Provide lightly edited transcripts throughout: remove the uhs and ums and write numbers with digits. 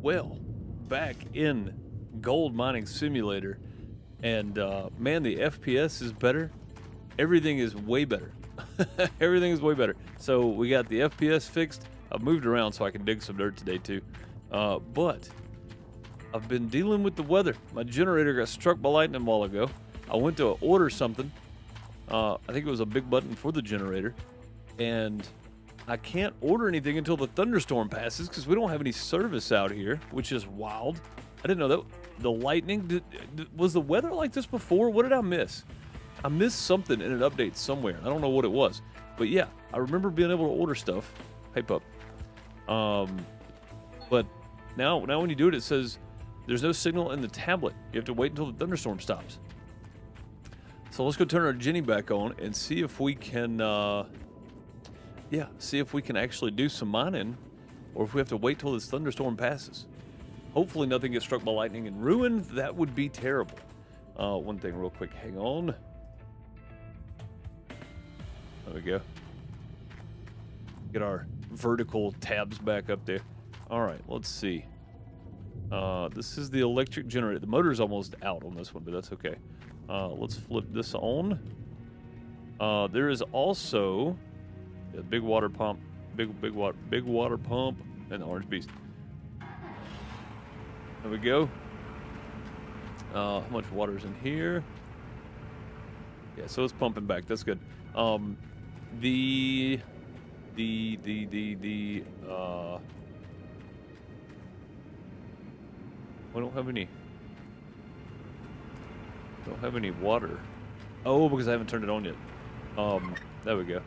well, back in Gold Mining Simulator, and man, the FPS is better. Everything is way better. Everything is way better. So we got the FPS fixed. I've moved around so I can dig some dirt today too. But I've been dealing with the weather. My generator got struck by lightning a while ago. I went to order something. I think it was a big button for the generator, and I can't order anything until the thunderstorm passes because we don't have any service out here, which is wild. I didn't know that. The lightning, was the weather like this before? What did I miss? I missed something in an update somewhere. I don't know what it was. But yeah, I remember being able to order stuff. Hey, pup. But now when you do it, it says there's no signal in the tablet. You have to wait until the thunderstorm stops. So let's go turn our Jenny back on and see if we can, see if we can actually do some mining, or if we have to wait till this thunderstorm passes. Hopefully nothing gets struck by lightning and ruined. That would be terrible. One thing real quick. Hang on. There we go. Get our vertical tabs back up there. All right, let's see. This is the electric generator. The motor's almost out on this one, but that's okay. Let's flip this on. There is also a big water pump, big water pump, and the orange beast. There we go. How much water's in here? Yeah, so it's pumping back. That's good. We don't have any water. Oh, because I haven't turned it on yet. There we go.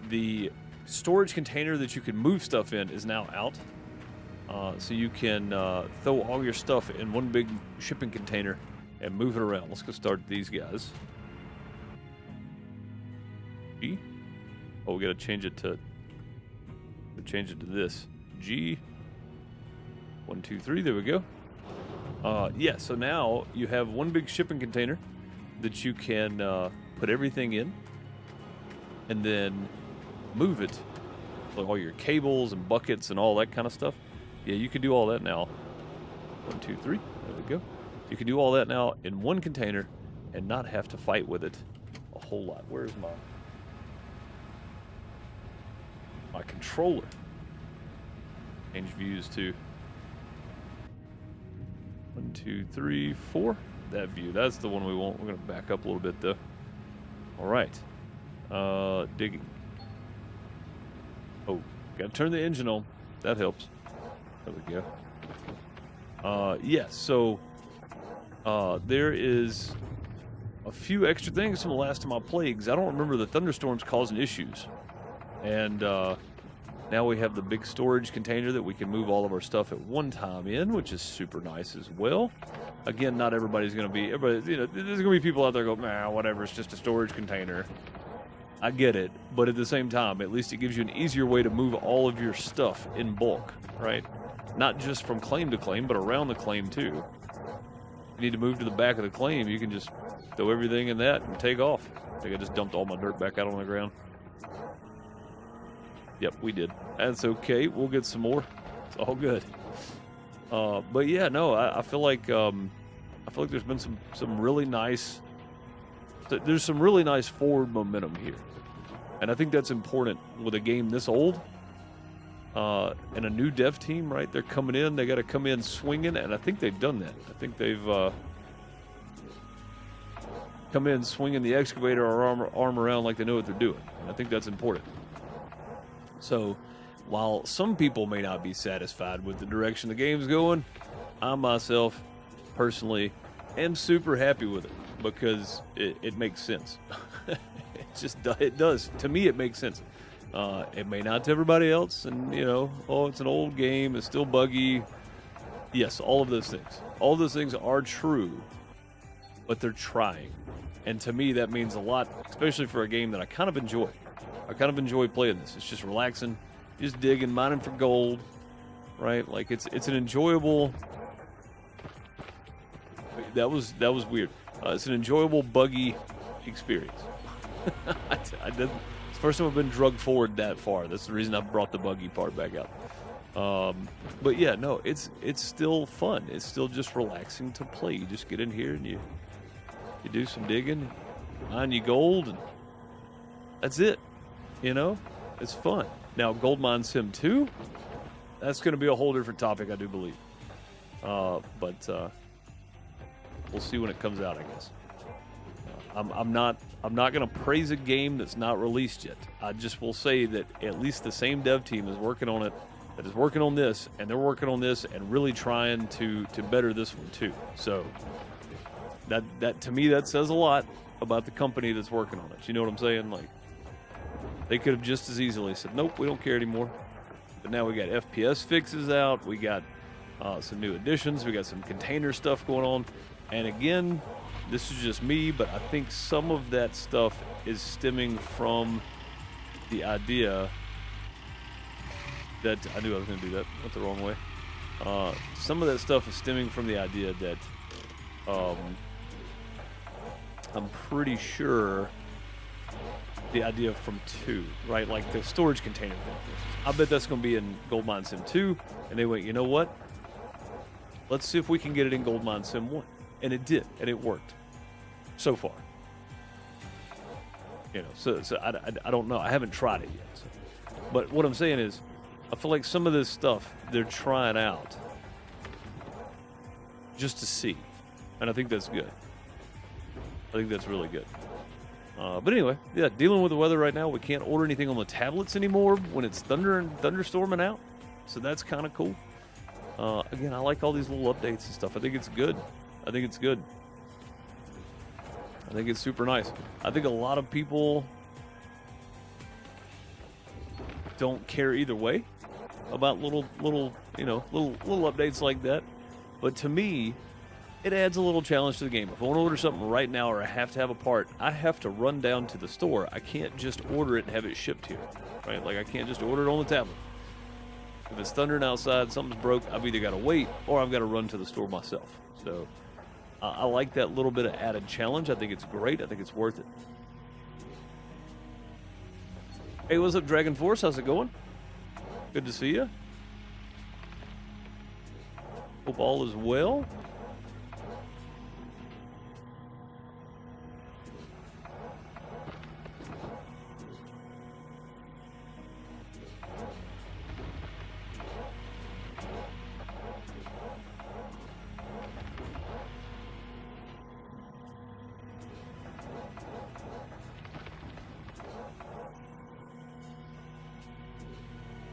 The storage container that you can move stuff in is now out. So you can throw all your stuff in one big shipping container and move it around. Let's go start these guys. G. Oh, we gotta change it to this. G. 1, 2, 3. There we go. Yeah. So now you have one big shipping container that you can put everything in, and then move it, like all your cables and buckets and all that kind of stuff. Yeah, you can do all that now. 1, 2, 3. There we go. You can do all that now in one container and not have to fight with it a whole lot. Where's my controller? Change views to 1, 2, 3, 4. That view. That's the one we want. We're going to back up a little bit though. All right. Digging. Oh, got to turn the engine on. That helps. There we go. Yeah, so there is a few extra things from the last time I played, because I don't remember the thunderstorms causing issues. And now we have the big storage container that we can move all of our stuff at one time in, which is super nice as well. Again, not everybody's going to be, there's going to be people out there go, nah, whatever, it's just a storage container. I get it, but at the same time, at least it gives you an easier way to move all of your stuff in bulk, right? Not just from claim to claim, but around the claim too. You need to move to the back of the claim, you can just throw everything in that and take off. I think I just dumped all my dirt back out on the ground. Yep, we did. That's okay, we'll get some more. It's all good. But yeah, no, I feel like there's been some really nice, there's some really nice forward momentum here. And I think that's important with a game this old. And a new dev team, right? They're coming in. They got to come in swinging, and I think they've done that. I think they've come in swinging the excavator or arm around like they know what they're doing. And I think that's important. So, while some people may not be satisfied with the direction the game's going, I myself, personally, am super happy with it because it makes sense. It does. To me, it makes sense. It may not to everybody else, and oh, it's an old game, it's still buggy. Yes, all of those things. All of those things are true, but they're trying. And to me, that means a lot, especially for a game that I kind of enjoy. I kind of enjoy playing this. It's just relaxing, just digging, mining for gold, right? Like it's an enjoyable. That was weird. It's an enjoyable buggy experience. I didn't. It's the first time I've been drugged forward that far. That's the reason I brought the buggy part back out. But yeah, no, it's still fun. It's still just relaxing to play. You just get in here and you do some digging, mine you gold, and that's it. You know, it's fun. Now, Gold Mine Sim 2, that's going to be a whole different topic, I do believe. But we'll see when it comes out, I guess. I'm not going to praise a game that's not released yet. I just will say that at least the same dev team is working on it, that is working on this, and they're working on this and really trying to better this one too. So that to me, that says a lot about the company that's working on it. You know what I'm saying? Like, they could have just as easily said, nope, we don't care anymore. But now we got FPS fixes out. We got some new additions. We got some container stuff going on. And again, this is just me, but I think some of that stuff is stemming from the idea that I knew I was going to do that. Went the wrong way. Some of that stuff is stemming from the idea that I'm pretty sure the idea from 2, right? Like the storage container thing. I bet that's going to be in Gold Mine Sim 2. And they went, you know what? Let's see if we can get it in Gold Mine Sim 1. And it did, and it worked. So far. You know, so I don't know. I haven't tried it yet. So. But what I'm saying is, I feel like some of this stuff they're trying out just to see. And I think that's good. I think that's really good. But anyway, yeah, dealing with the weather right now. We can't order anything on the tablets anymore when it's thunderstorming out. So that's kind of cool. Again, I like all these little updates and stuff. I think it's good. I think it's good. I think it's super nice. I think a lot of people don't care either way about little updates like that. But to me, it adds a little challenge to the game. If I want to order something right now or I have to have a part, I have to run down to the store. I can't just order it and have it shipped here, right? Like, I can't just order it on the tablet. If it's thundering outside, something's broke, I've either got to wait or I've got to run to the store myself. So I like that little bit of added challenge. I think it's great. I think it's worth it. Hey, what's up, Dragon Force? How's it going? Good to see you. Hope all is well.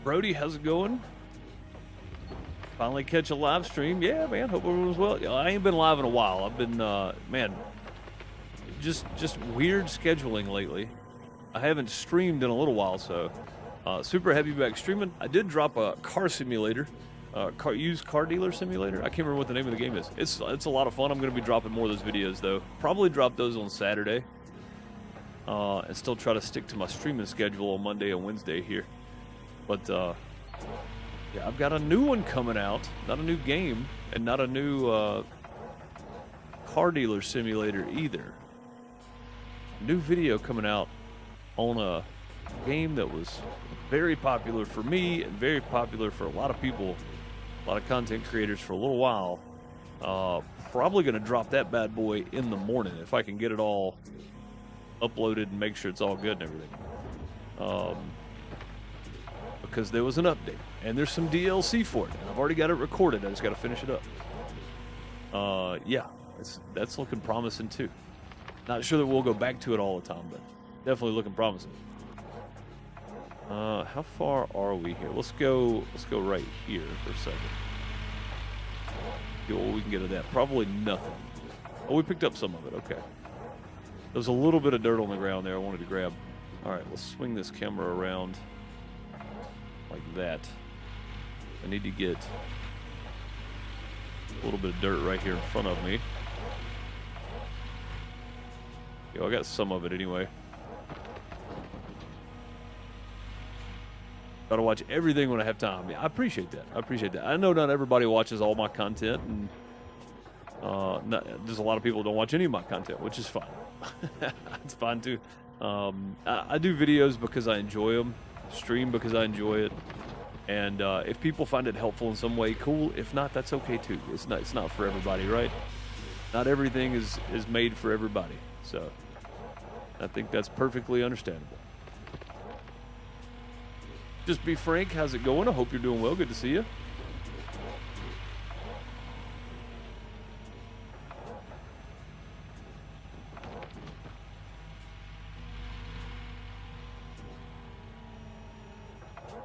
Brody, how's it going? Finally catch a live stream. Yeah, man, hope everyone's well. I ain't been live in a while. I've been, man, just weird scheduling lately. I haven't streamed in a little while, so super happy to be back streaming. I did drop a car simulator, used car dealer simulator. I can't remember what the name of the game is. It's a lot of fun. I'm going to be dropping more of those videos, though. Probably drop those on Saturday, and still try to stick to my streaming schedule on Monday and Wednesday here. But, yeah, I've got a new one coming out. Not a new game, and not a new car dealer simulator either. New video coming out on a game that was very popular for me and very popular for a lot of people, a lot of content creators for a little while. Probably going to drop that bad boy in the morning if I can get it all uploaded and make sure it's all good and everything. Because there was an update, and there's some DLC for it, and I've already got it recorded. I just got to finish it up. Yeah, that's looking promising too. Not sure that we'll go back to it all the time, but definitely looking promising. How far are we here? Let's go right here for a second. See what we can get of that. Probably nothing. Oh, we picked up some of it. Okay. There's a little bit of dirt on the ground there I wanted to grab. All right, let's swing this camera around like that. I need to get a little bit of dirt right here in front of me. Yo, I got some of it anyway. Gotta watch everything when I have time. Yeah, I appreciate that. I appreciate that. I know not everybody watches all my content, and there's a lot of people who don't watch any of my content, which is fine. It's fine too. I do videos because I enjoy them. Stream because I enjoy it. And if people find it helpful in some way, cool. If not, that's okay too. It's not for everybody, right? Not everything is made for everybody. So I think that's perfectly understandable. Just be frank. How's it going? I hope you're doing well. Good to see you.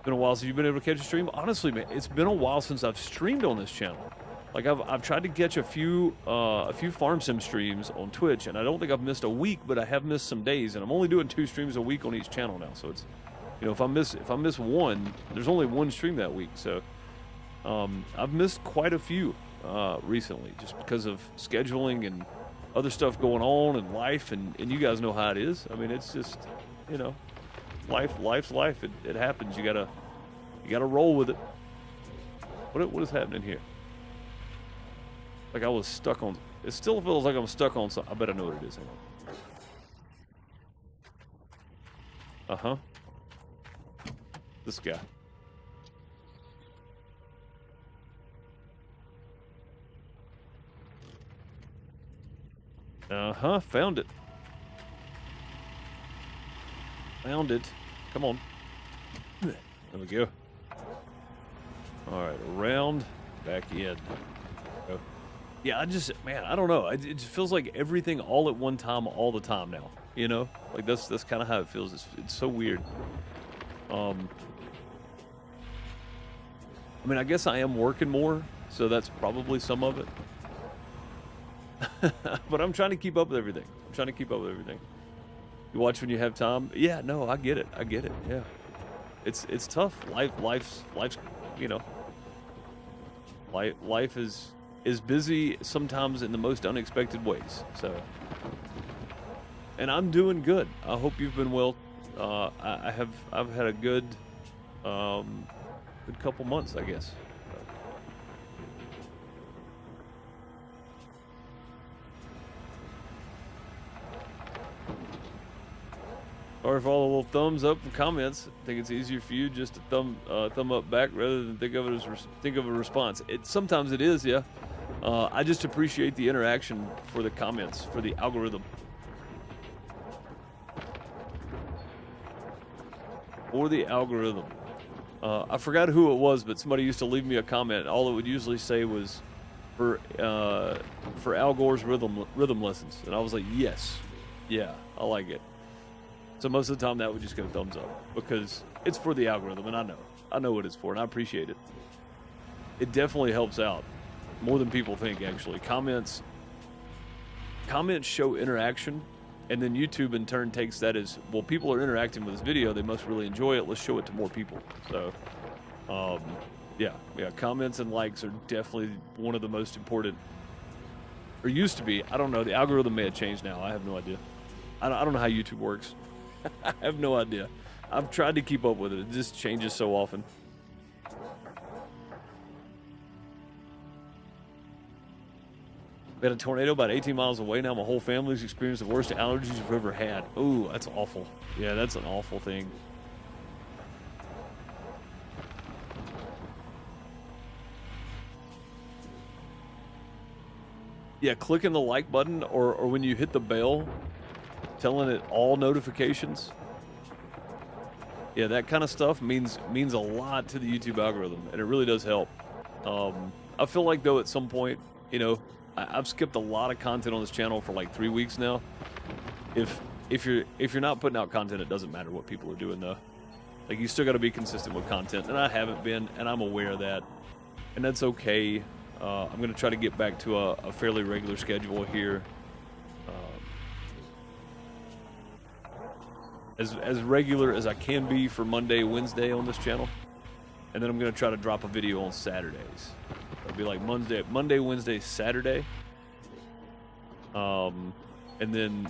Been a while since you've been able to catch a stream. Honestly, man, it's been a while since I've streamed on this channel. Like I've tried to catch a few farm sim streams on Twitch, and I don't think I've missed a week, but I have missed some days, and I'm only doing 2 streams a week on each channel now. So it's, you know, if I miss one, there's only 1 stream that week. So I've missed quite a few recently, just because of scheduling and other stuff going on and life, and you guys know how it is. I mean, it's just, you know, life's life. It happens. You gotta roll with it. What is happening here? Like I was stuck on. It still feels like I'm stuck on something. I bet I know what it is. Hang on. This guy. Found it. Found it. Come on. There we go. All right, around, back in. Go. Yeah, I don't know. It just feels like everything all at one time, all the time now. You know, like that's kind of how it feels. It's so weird. I mean, I guess I am working more, so that's probably some of it. But I'm trying to keep up with everything. You watch when you have time. Yeah, no, I get it. Yeah, it's tough. Life's you know. Life is busy sometimes in the most unexpected ways. So, and I'm doing good. I hope you've been well. I've had a good couple months, I guess. Or if all the little thumbs up and comments, I think it's easier for you just to thumb up back rather than think of a response. Sometimes it is, yeah. I just appreciate the interaction for the comments, for the algorithm. I forgot who it was, but somebody used to leave me a comment. All it would usually say was for Al Gore's rhythm lessons, and I was like, yes, yeah, I like it. So most of the time that would just go thumbs up because it's for the algorithm, and I know what it's for, and I appreciate it. It definitely helps out more than people think. Actually, comments show interaction, and then YouTube in turn takes that as, well, people are interacting with this video, they must really enjoy it, let's show it to more people. So yeah, comments and likes are definitely one of the most important, or used to be. I don't know, the algorithm may have changed now. I have no idea. I don't know how YouTube works. I have no idea. I've tried to keep up with it. It just changes so often. We had a tornado about 18 miles away. Now my whole family's experienced the worst allergies we've ever had. Ooh, that's awful. Yeah, that's an awful thing. Yeah, clicking the like button or when you hit the bell, telling it all notifications. Yeah, that kind of stuff means a lot to the YouTube algorithm, and it really does help. I feel like, though, at some point, you know, I've skipped a lot of content on this channel for like 3 weeks now. If you're not putting out content, it doesn't matter what people are doing, though. Like, you still got to be consistent with content, and I haven't been, and I'm aware of that, and that's okay. I'm going to try to get back to a fairly regular schedule here. As regular as I can be for Monday, Wednesday on this channel. And then I'm going to try to drop a video on Saturdays. It'll be like Monday, Wednesday, Saturday. And then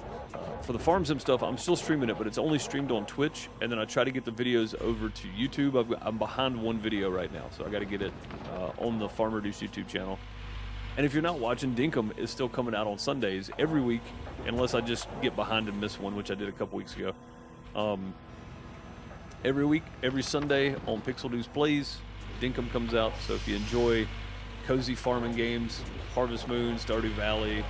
for the farm sim stuff, I'm still streaming it, but it's only streamed on Twitch. And then I try to get the videos over to YouTube. I'm behind one video right now, so I got to get it on the FarmerDeuce YouTube channel. And if you're not watching, Dinkum is still coming out on Sundays every week, unless I just get behind and miss one, which I did a couple weeks ago. every week, every Sunday on PixelDeucePlays. Dinkum comes out, so if you enjoy cozy farming games, Harvest Moon, Stardew Valley,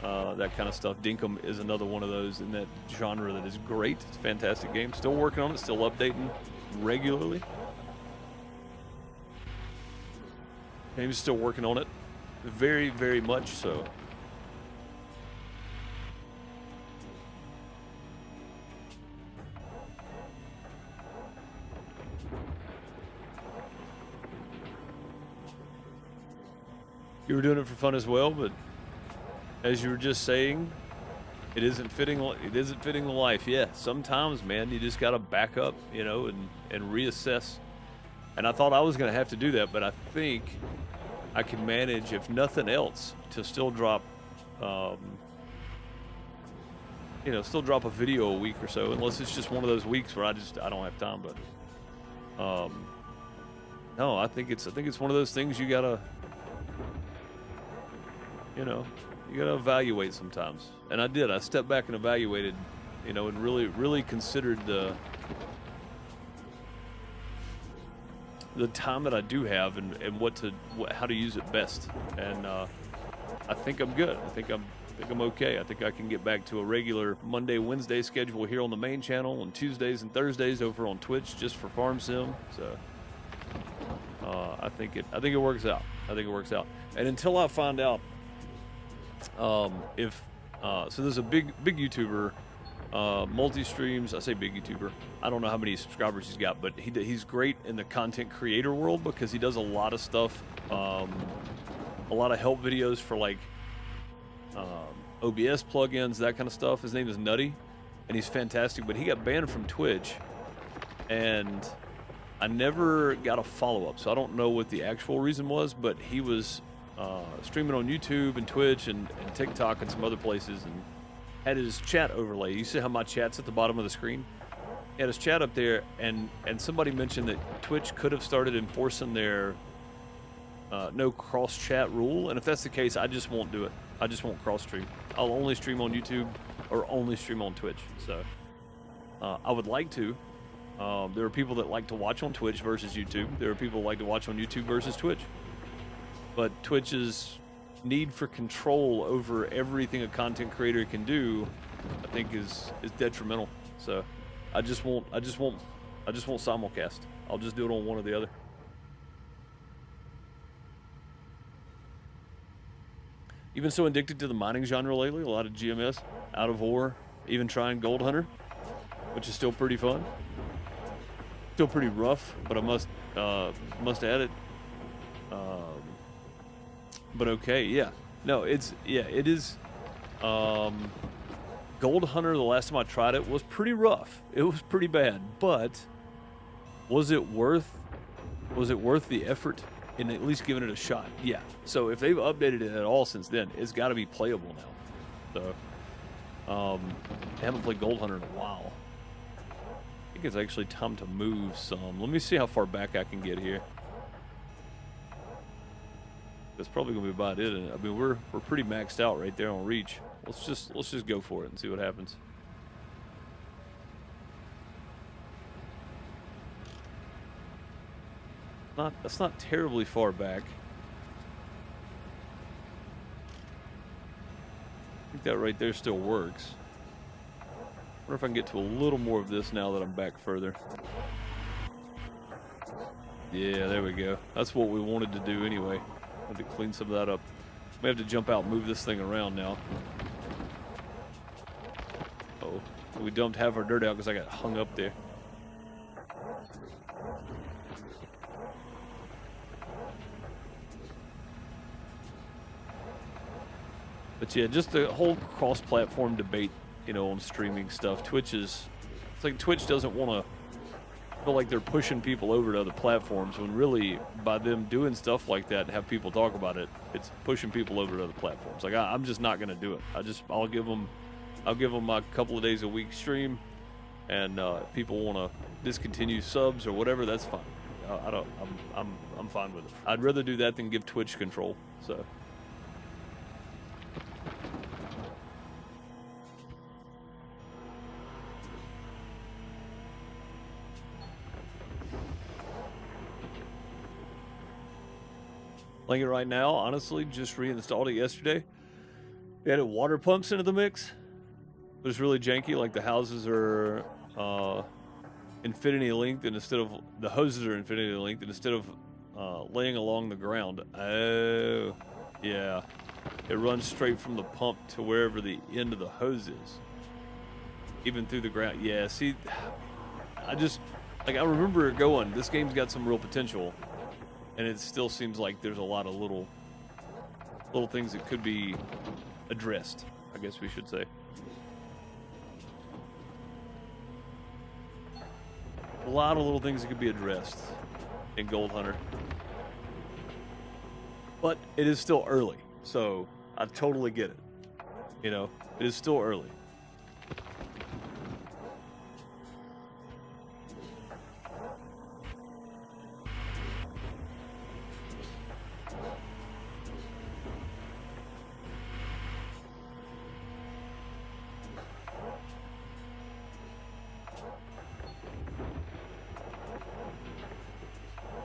that kind of stuff, Dinkum is another one of those in that genre that is great. It's a fantastic game. Still working on it, still updating regularly. Game's still working on it, very, very much so. You were doing it for fun as well, but as you were just saying, it isn't fitting the life. Yeah, sometimes, man, you just gotta back up, you know, and reassess. And I thought I was gonna have to do that, but I think I can manage, if nothing else, to still drop, you know, still drop a video a week or so, unless it's just one of those weeks where I don't have time. But no, I think it's one of those things you gotta, you know, you gotta evaluate sometimes. And I did. I stepped back and evaluated, you know, and really considered the time that I do have and how to use it best. And I think I'm good. I think I'm okay. I think I can get back to a regular Monday, Wednesday schedule here on the main channel, and Tuesdays and Thursdays over on Twitch just for Farm Sim. So I think it works out. I think it works out. And until I find out so there's a big YouTuber, multi-streams. I say big YouTuber. I don't know how many subscribers he's got, but he's great in the content creator world because he does a lot of stuff, a lot of help videos for like OBS plugins, that kind of stuff. His name is Nutty, and he's fantastic. But he got banned from Twitch, and I never got a follow-up, so I don't know what the actual reason was. But he was streaming on YouTube and Twitch and TikTok and some other places, and had his chat overlay. You see how my chat's at the bottom of the screen? He had his chat up there, and somebody mentioned that Twitch could have started enforcing their no cross chat rule, and if that's the case, I just won't do it. I just won't cross stream. I'll only stream on YouTube or only stream on Twitch. So I would like to. There are people that like to watch on Twitch versus YouTube. There are people that like to watch on YouTube versus Twitch. But Twitch's need for control over everything a content creator can do, I think is detrimental. So I just won't simulcast. I'll just do it on one or the other. You've been so addicted to the mining genre lately. A lot of GMS, Out of Ore, even trying Gold Hunter, which is still pretty fun. Still pretty rough, but I must add it. But okay, yeah. No, it is. Gold Hunter, the last time I tried it, was pretty rough. It was pretty bad, but was it worth the effort in at least giving it a shot? Yeah. So if they've updated it at all since then, it's got to be playable now. So I haven't played Gold Hunter in a while. I think it's actually time to move some. Let me see how far back I can get here. That's probably gonna be about it. I mean, we're pretty maxed out right there on reach. Let's just go for it and see what happens. That's not terribly far back. I think that right there still works. I wonder if I can get to a little more of this now that I'm back further. Yeah, there we go. That's what we wanted to do anyway. I have to clean some of that up. May have to jump out and move this thing around now. Oh, we dumped half our dirt out because I got hung up there. But yeah, just the whole cross-platform debate, you know, on streaming stuff. It's like Twitch doesn't want to feel like they're pushing people over to other platforms, when really, by them doing stuff like that and have people talk about it, it's pushing people over to other platforms. Like I'm just not going to do it. I'll give them my couple of days a week stream, and if people want to discontinue subs or whatever, that's fine. I'm fine with it. I'd rather do that than give Twitch control. So. Playing it right now, honestly, just reinstalled it yesterday. They added water pumps into the mix, but it's really janky. Like the houses are infinity linked, and instead of the hoses are infinity linked, and instead of laying along the ground, oh yeah, it runs straight from the pump to wherever the end of the hose is, even through the ground. Yeah, see, I remember it going, this game's got some real potential, and it still seems like there's a lot of little things that could be addressed, I guess we should say. A lot of little things that could be addressed in Gold Hunter. But it is still early, so I totally get it. You know, it is still early.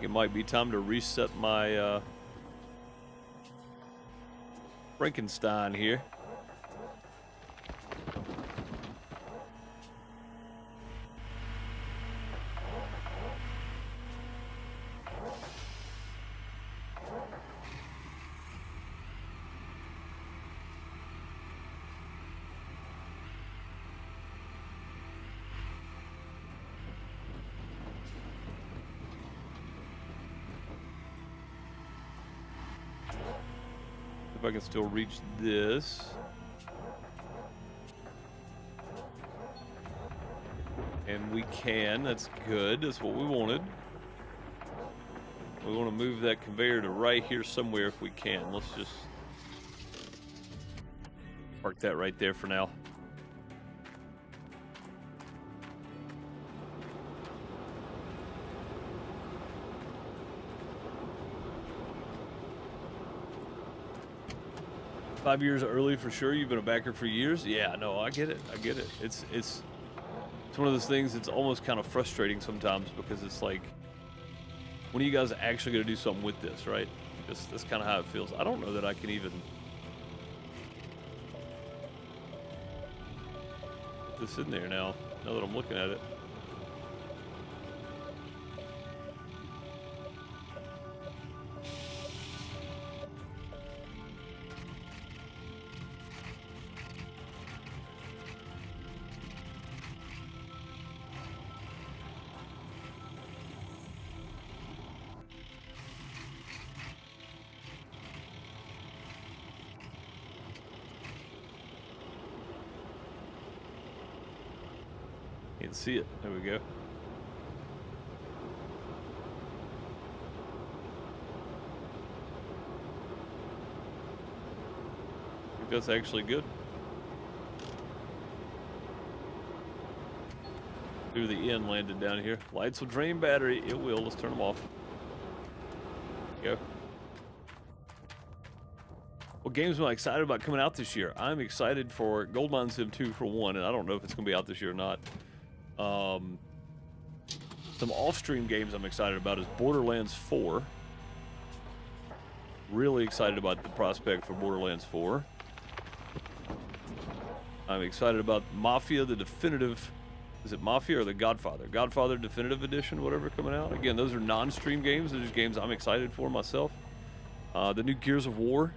It might be time to reset my Frankenstein here. If I can still reach this. And we can, that's good, that's what we wanted. We want to move that conveyor to right here somewhere if we can. Let's just park that right there for now. "5 years early for sure. You've been a backer for years." Yeah, no, I get it. I get it. It's one of those things that's almost kind of frustrating sometimes, because it's like, when are you guys actually going to do something with this, right? That's kind of how it feels. I don't know that I can even put this in there now that I'm looking at it. You can see it. There we go. I think that's actually good. Through the end landed down here. Lights will drain battery. It will. Let's turn them off. Go. What games am I excited about coming out this year? I'm excited for Goldmine Sim 2 for one, and I don't know if it's going to be out this year or not. Some off-stream games I'm excited about is Borderlands 4. Really excited about the prospect for Borderlands 4. I'm excited about Mafia, the definitive... Is it Mafia or the Godfather? Godfather Definitive Edition, whatever, coming out. Again, those are non-stream games. Those are games I'm excited for myself. The new Gears of War.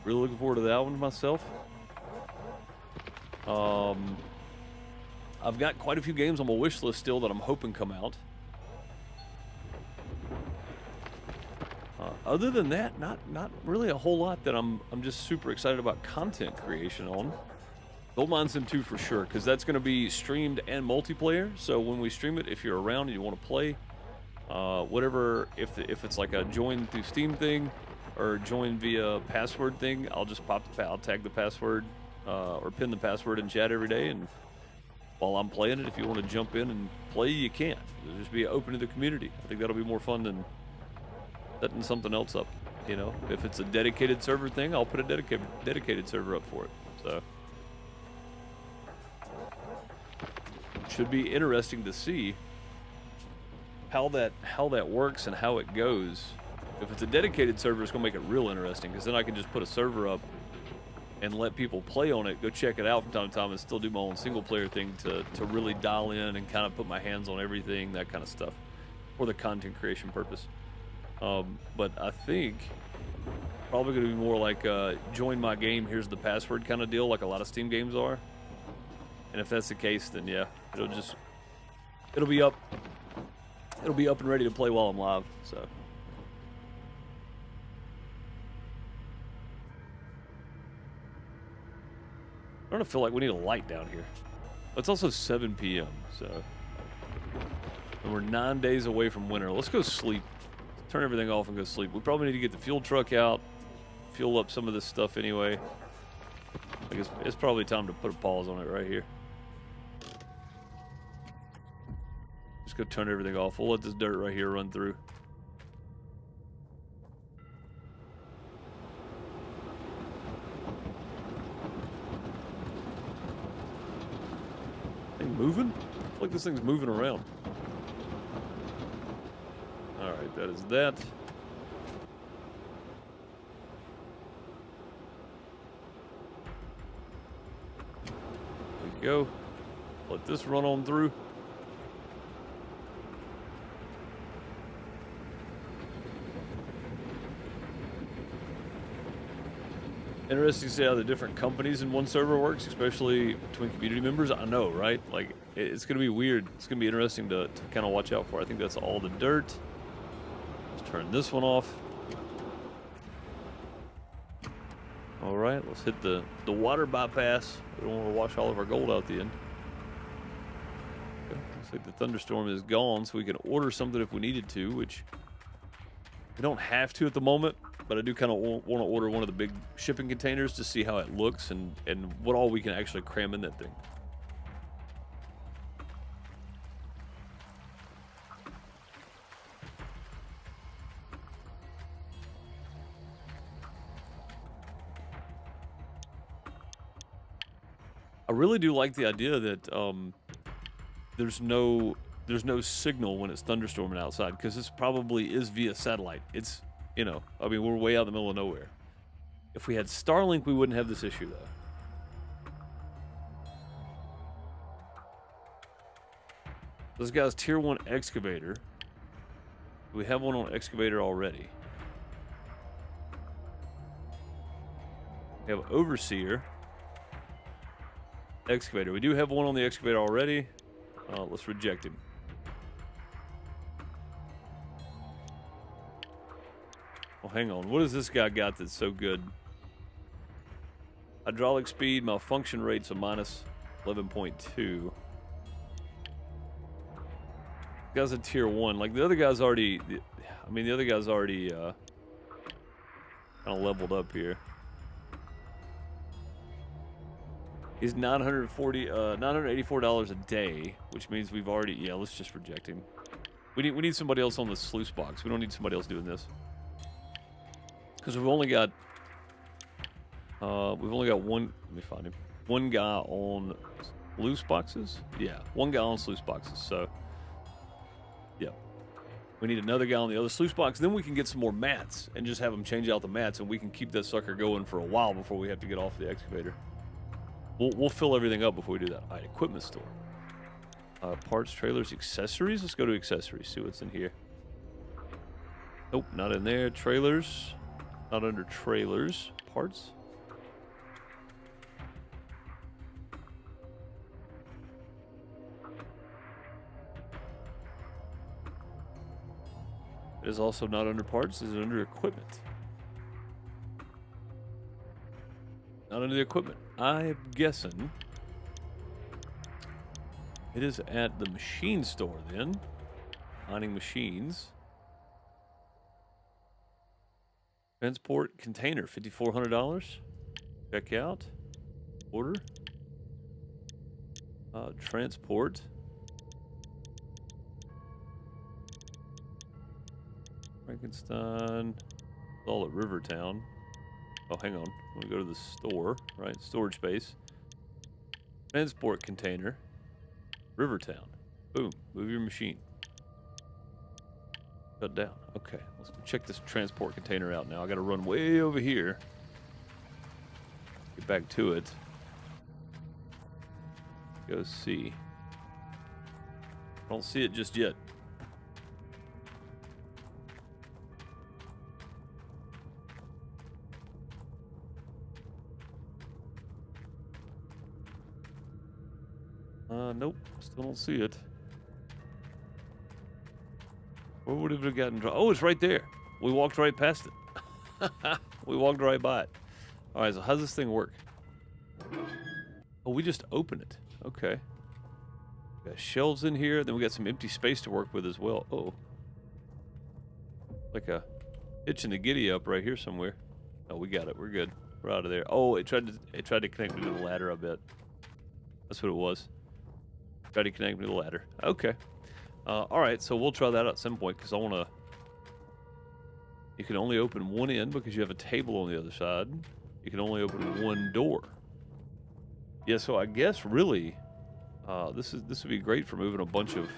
Really looking forward to that one myself. I've got quite a few games on my wish list still that I'm hoping come out. Other than that, not really a whole lot that I'm just super excited about content creation on. Goldmine Sim 2 for sure, because that's going to be streamed and multiplayer. So when we stream it, if you're around and you want to play, whatever, if it's like a join through Steam thing or join via password thing, I'll just I'll tag the password or pin the password in chat every day, and while I'm playing it, if you want to jump in and play, you can. It'll just be open to the community. I think that'll be more fun than setting something else up. You know, if it's a dedicated server thing, I'll put a dedicated server up for it. So should be interesting to see how that works and how it goes If it's a dedicated server, it's going to make it real interesting, because then I can just put a server up and let people play on it, go check it out from time to time, and still do my own single-player thing to really dial in and kind of put my hands on everything, that kind of stuff, for the content creation purpose. But I think probably going to be more like join my game, here's the password kind of deal, like a lot of Steam games are. And if that's the case, then yeah, it'll be up and ready to play while I'm live. So. I don't feel like we need a light down here. It's also 7 p.m., so. And we're 9 days away from winter. Let's go sleep. Turn everything off and go sleep. We probably need to get the fuel truck out, fuel up some of this stuff anyway. I guess it's probably time to put a pause on it right here. Just go turn everything off. We'll let this dirt right here run through. Moving? I feel like this thing's moving around. Alright, that is that. There we go. Let this run on through. Interesting to see how the different companies in one server works, especially between community members. I know, right? Like, it's going to be weird. It's going to be interesting to kind of watch out for. I think that's all the dirt. Let's turn this one off. All right, let's hit the water bypass. We don't want to wash all of our gold out the end. Okay, looks like the thunderstorm is gone, so we can order something if we needed to, which we don't have to at the moment. But I do kind of want to order one of the big shipping containers to see how it looks and what all we can actually cram in that thing. I really do like the idea that there's no signal when it's thunderstorming outside, because this probably is via satellite. It's, you know, I mean, we're way out in the middle of nowhere. If we had Starlink, we wouldn't have this issue, though. This guy's tier 1 excavator. We have one on excavator already. We have overseer. Excavator. We do have one on the excavator already. Let's reject him. Oh, hang on. What has this guy got that's so good? Hydraulic speed, malfunction rate's a minus 11.2. Guy's a tier 1. Like, the other guy's already... I mean, the other guy's already kind of leveled up here. He's $984 a day, which means we've already... Yeah, let's just reject him. We need somebody else on the sluice box. We don't need somebody else doing this. Because we've only got one. Let me find him. One guy on sluice boxes. Yeah, one guy on sluice boxes. So, yeah, we need another guy on the other sluice box. Then we can get some more mats and just have them change out the mats, and we can keep that sucker going for a while before we have to get off the excavator. We'll fill everything up before we do that. All right, equipment store. Parts, trailers, accessories. Let's go to accessories. See what's in here. Nope, not in there. Trailers. Not under trailers. Parts. It is also not under parts. Is it under equipment? Not under the equipment. I'm guessing it is at the machine store then. Mining machines. Transport container, $5,400. Check out. Order. Transport. Frankenstein. It's all at Rivertown. Oh, hang on. Let me go to the store, right? Storage space. Transport container. Rivertown. Boom. Move your machine. Shut down. Okay, let's check this transport container out now. I got to run way over here. Get back to it. Go see. I don't see it just yet. Nope. Still don't see it. Where would it have gotten dropped? Oh, it's right there. We walked right past it. We walked right by it. All right, so how's this thing work? Oh, we just open it. Okay. We got shelves in here. Then we got some empty space to work with as well. Oh. Like a hitch in the giddy up right here somewhere. Oh, we got it. We're good. We're out of there. Oh, it tried to connect me to the ladder, I bet. That's what it was. Tried to connect me to the ladder. Okay. All right, so we'll try that out at some point because I want to... You can only open one end because you have a table on the other side. You can only open one door. Yeah, so I guess really this would be great for moving a bunch of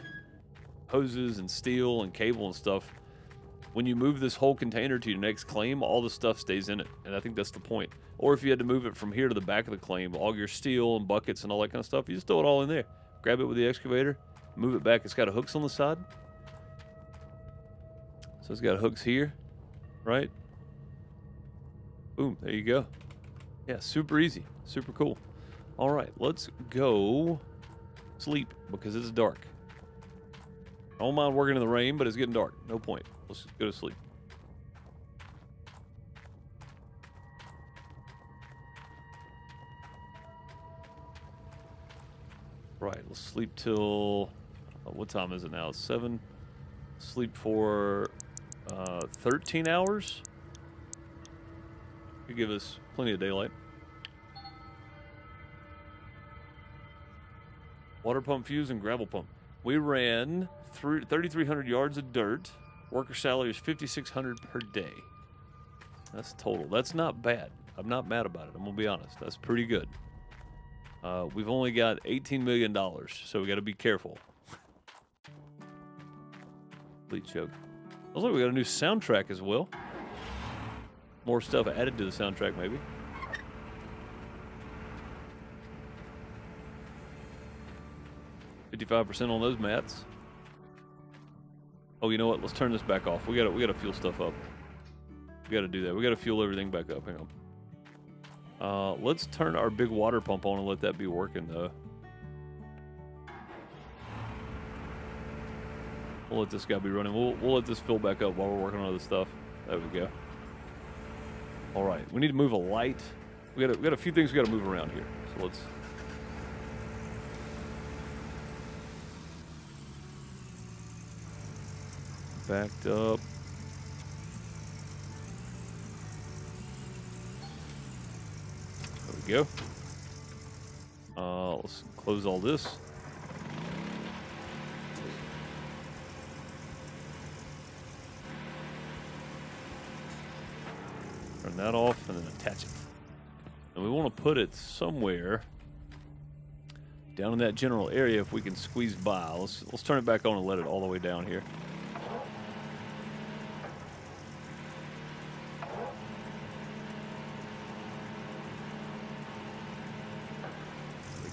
hoses and steel and cable and stuff. When you move this whole container to your next claim, all the stuff stays in it, and I think that's the point. Or if you had to move it from here to the back of the claim, all your steel and buckets and all that kind of stuff, you just throw it all in there. Grab it with the excavator, move it back. It's got hooks on the side. So it's got hooks here, right? Boom, there you go. Yeah, super easy, super cool. All right, let's go sleep because it's dark. I don't mind working in the rain, but it's getting dark. No point. Let's just go to sleep. Right, let's sleep till... what time is it now? It's 7. Sleep for 13 hours. Could give us plenty of daylight. Water pump fuse and gravel pump. We ran 3,300 yards of dirt. Worker salary is $5,600 per day. That's total. That's not bad. I'm not mad about it. I'm gonna be honest. That's pretty good. We've only got $18 million, so we got to be careful. Complete joke. Looks like we got a new soundtrack as well. More stuff added to the soundtrack, maybe. $55% on those mats. Oh, you know what? Let's turn this back off. We gotta fuel stuff up. We gotta do that. We gotta fuel everything back up. Hang on. Let's turn our big water pump on and let that be working, though. We'll let this guy be running. We'll let this fill back up while we're working on other stuff. There we go. All right, we need to move a light. We got a few things we got to move around here. So let's. Backed up. There we go. Let's close all this. Turn that off and then attach it. And we want to put it somewhere down in that general area if we can squeeze by. Let's turn it back on and let it all the way down here.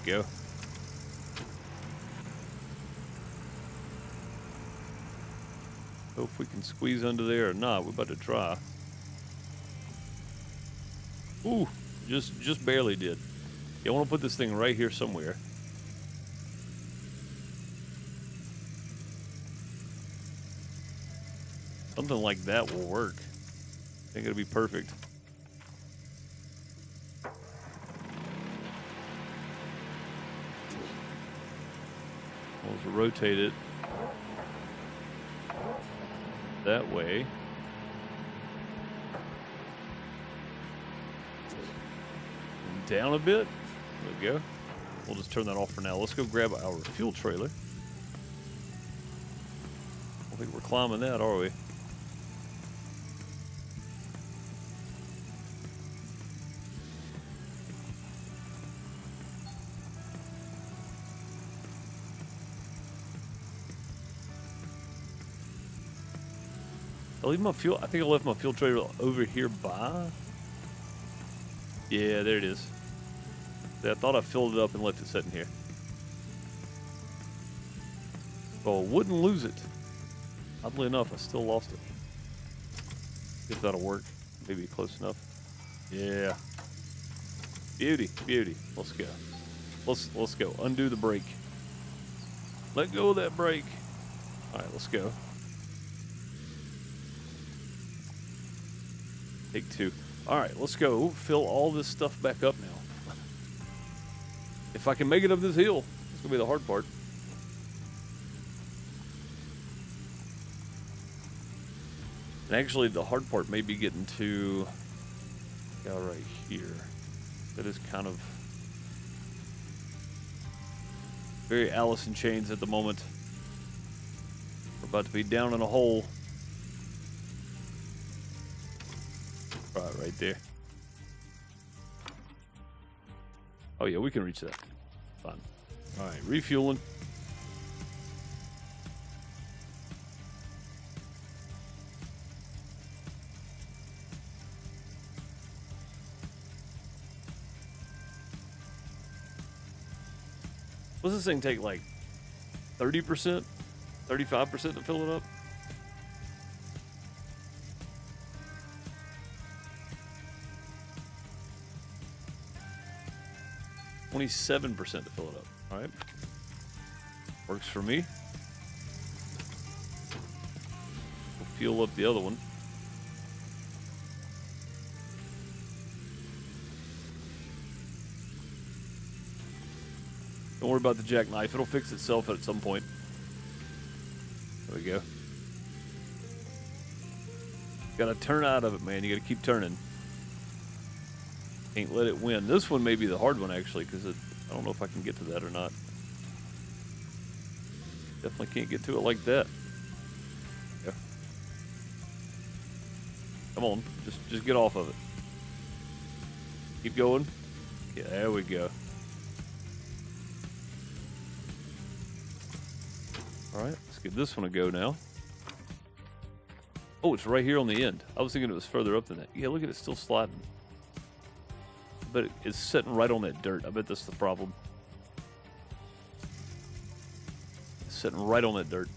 Go. So if we can squeeze under there or not, we're about to try. Ooh, just barely did. Yeah, I want to put this thing right here somewhere. Something like that will work. I think it'll be perfect. Let's rotate it that way. And down a bit. There we go. We'll just turn that off for now. Let's go grab our fuel trailer. I don't think we're climbing that, are we? I leave my fuel. I think I left my fuel trailer over here by. Yeah, there it is. I thought I filled it up and left it sitting here. Well, I wouldn't lose it. Oddly enough, I still lost it. If that'll work, maybe close enough. Yeah. Beauty, beauty. Let's go. Let's go. Undo the brake. Let go of that brake. All right, let's go. Take two. All right, let's go. Fill all this stuff back up now. If I can make it up this hill, it's gonna be the hard part. And actually, the hard part may be getting to right here. That is kind of very Alice in Chains at the moment. We're about to be down in a hole. Right there. Oh yeah, we can reach that. Fine. All right, refueling. What's this thing take, like 30%? 35% to fill it up? $27% to fill it up. All right. Works for me. We'll fuel up the other one. Don't worry about the jackknife. It'll fix itself at some point. There we go. Gotta turn out of it, man. You gotta keep turning. Can't let it win. This one may be the hard one, actually, because I don't know if I can get to that or not. Definitely can't get to it like that. Yeah. Come on. Just get off of it. Keep going. Yeah, there we go. All right, let's give this one a go now. Oh, it's right here on the end. I was thinking it was further up than that. Yeah, look at it, still sliding. But it's sitting right on that dirt. I bet that's the problem. It's sitting right on that dirt.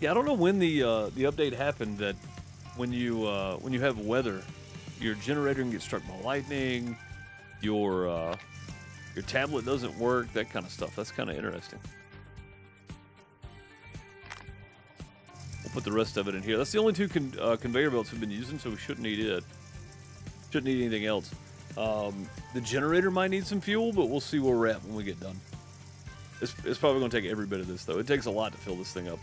Yeah, I don't know when the update happened that when you have weather, your generator can get struck by lightning, your tablet doesn't work, that kind of stuff. That's kind of interesting. We'll put the rest of it in here. That's the only two conveyor belts we've been using, so we shouldn't need it. Shouldn't need anything else. The generator might need some fuel, but we'll see where we're at when we get done. It's probably going to take every bit of this, though. It takes a lot to fill this thing up.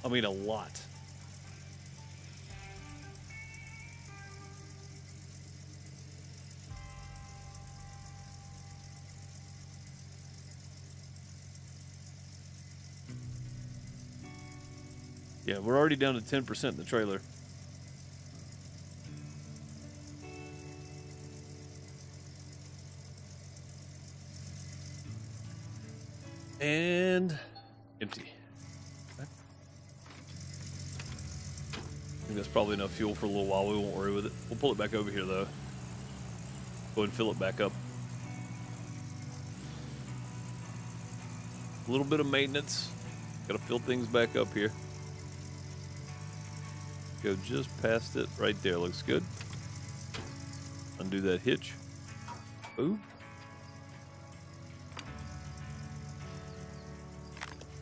I mean, a lot. Yeah, we're already down to 10% in the trailer. And empty. I think that's probably enough fuel for a little while. We won't worry with it. We'll pull it back over here, though. Go ahead and fill it back up. A little bit of maintenance. Got to fill things back up here. Go just past it right there. Looks good. Undo that hitch. Ooh.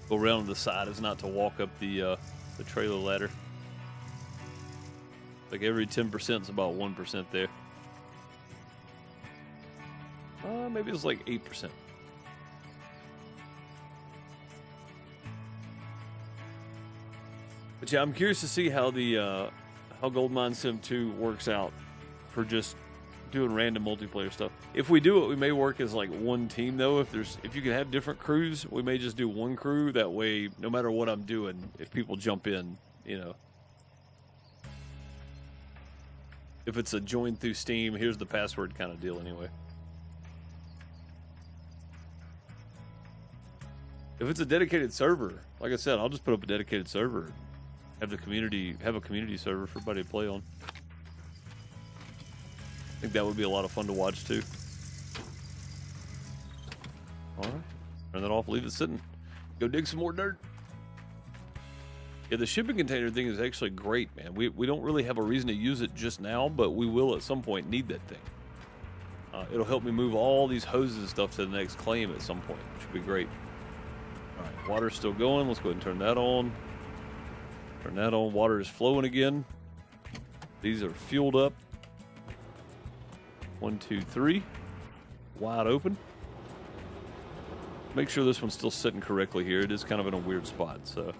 Go around to the side is not to walk up the trailer ladder. Like every 10% is about 1% there. Maybe it's like 8%. But yeah, I'm curious to see how the how Goldmine Sim 2 works out for just doing random multiplayer stuff. If we do it, we may work as like one team though. If you can have different crews, we may just do one crew. That way, no matter what I'm doing, if people jump in, you know. if it's a join through Steam, here's the password kind of deal anyway. If it's a dedicated server, like I said, I'll just put up a dedicated server. Have a community server for everybody to play on. I think that would be a lot of fun to watch too. Alright. Turn that off, leave it sitting. Go dig some more dirt. Yeah, the shipping container thing is actually great, man. We don't really have a reason to use it just now, but we will at some point need that thing. It'll help me move all these hoses and stuff to the next claim at some point, which would be great. Alright, water's still going. Let's go ahead and turn that on. Turn that on. Water is flowing again. These are fueled up. 1, 2, 3. Wide open. Make sure this one's still sitting correctly here. It is kind of in a weird spot, so.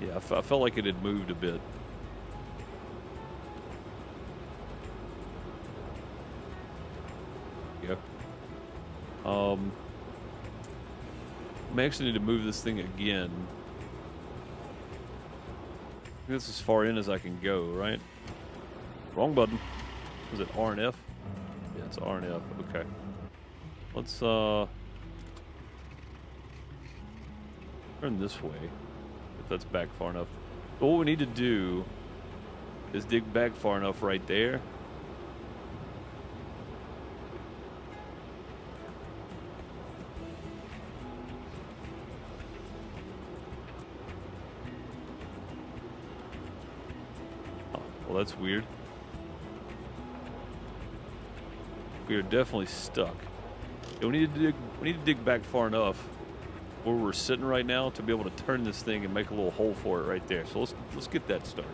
Yeah, I felt like it had moved a bit. Yeah. I actually need to move this thing again. I think that's as far in as I can go, right? Wrong button. Was it R and F? Yeah, it's R and F. Okay. Let's turn this way, if that's back far enough. But what we need to do is dig back far enough right there. Oh, well, that's weird. We are definitely stuck. Yeah, we need to dig back far enough where we're sitting right now to be able to turn this thing and make a little hole for it right there. So let's get that started.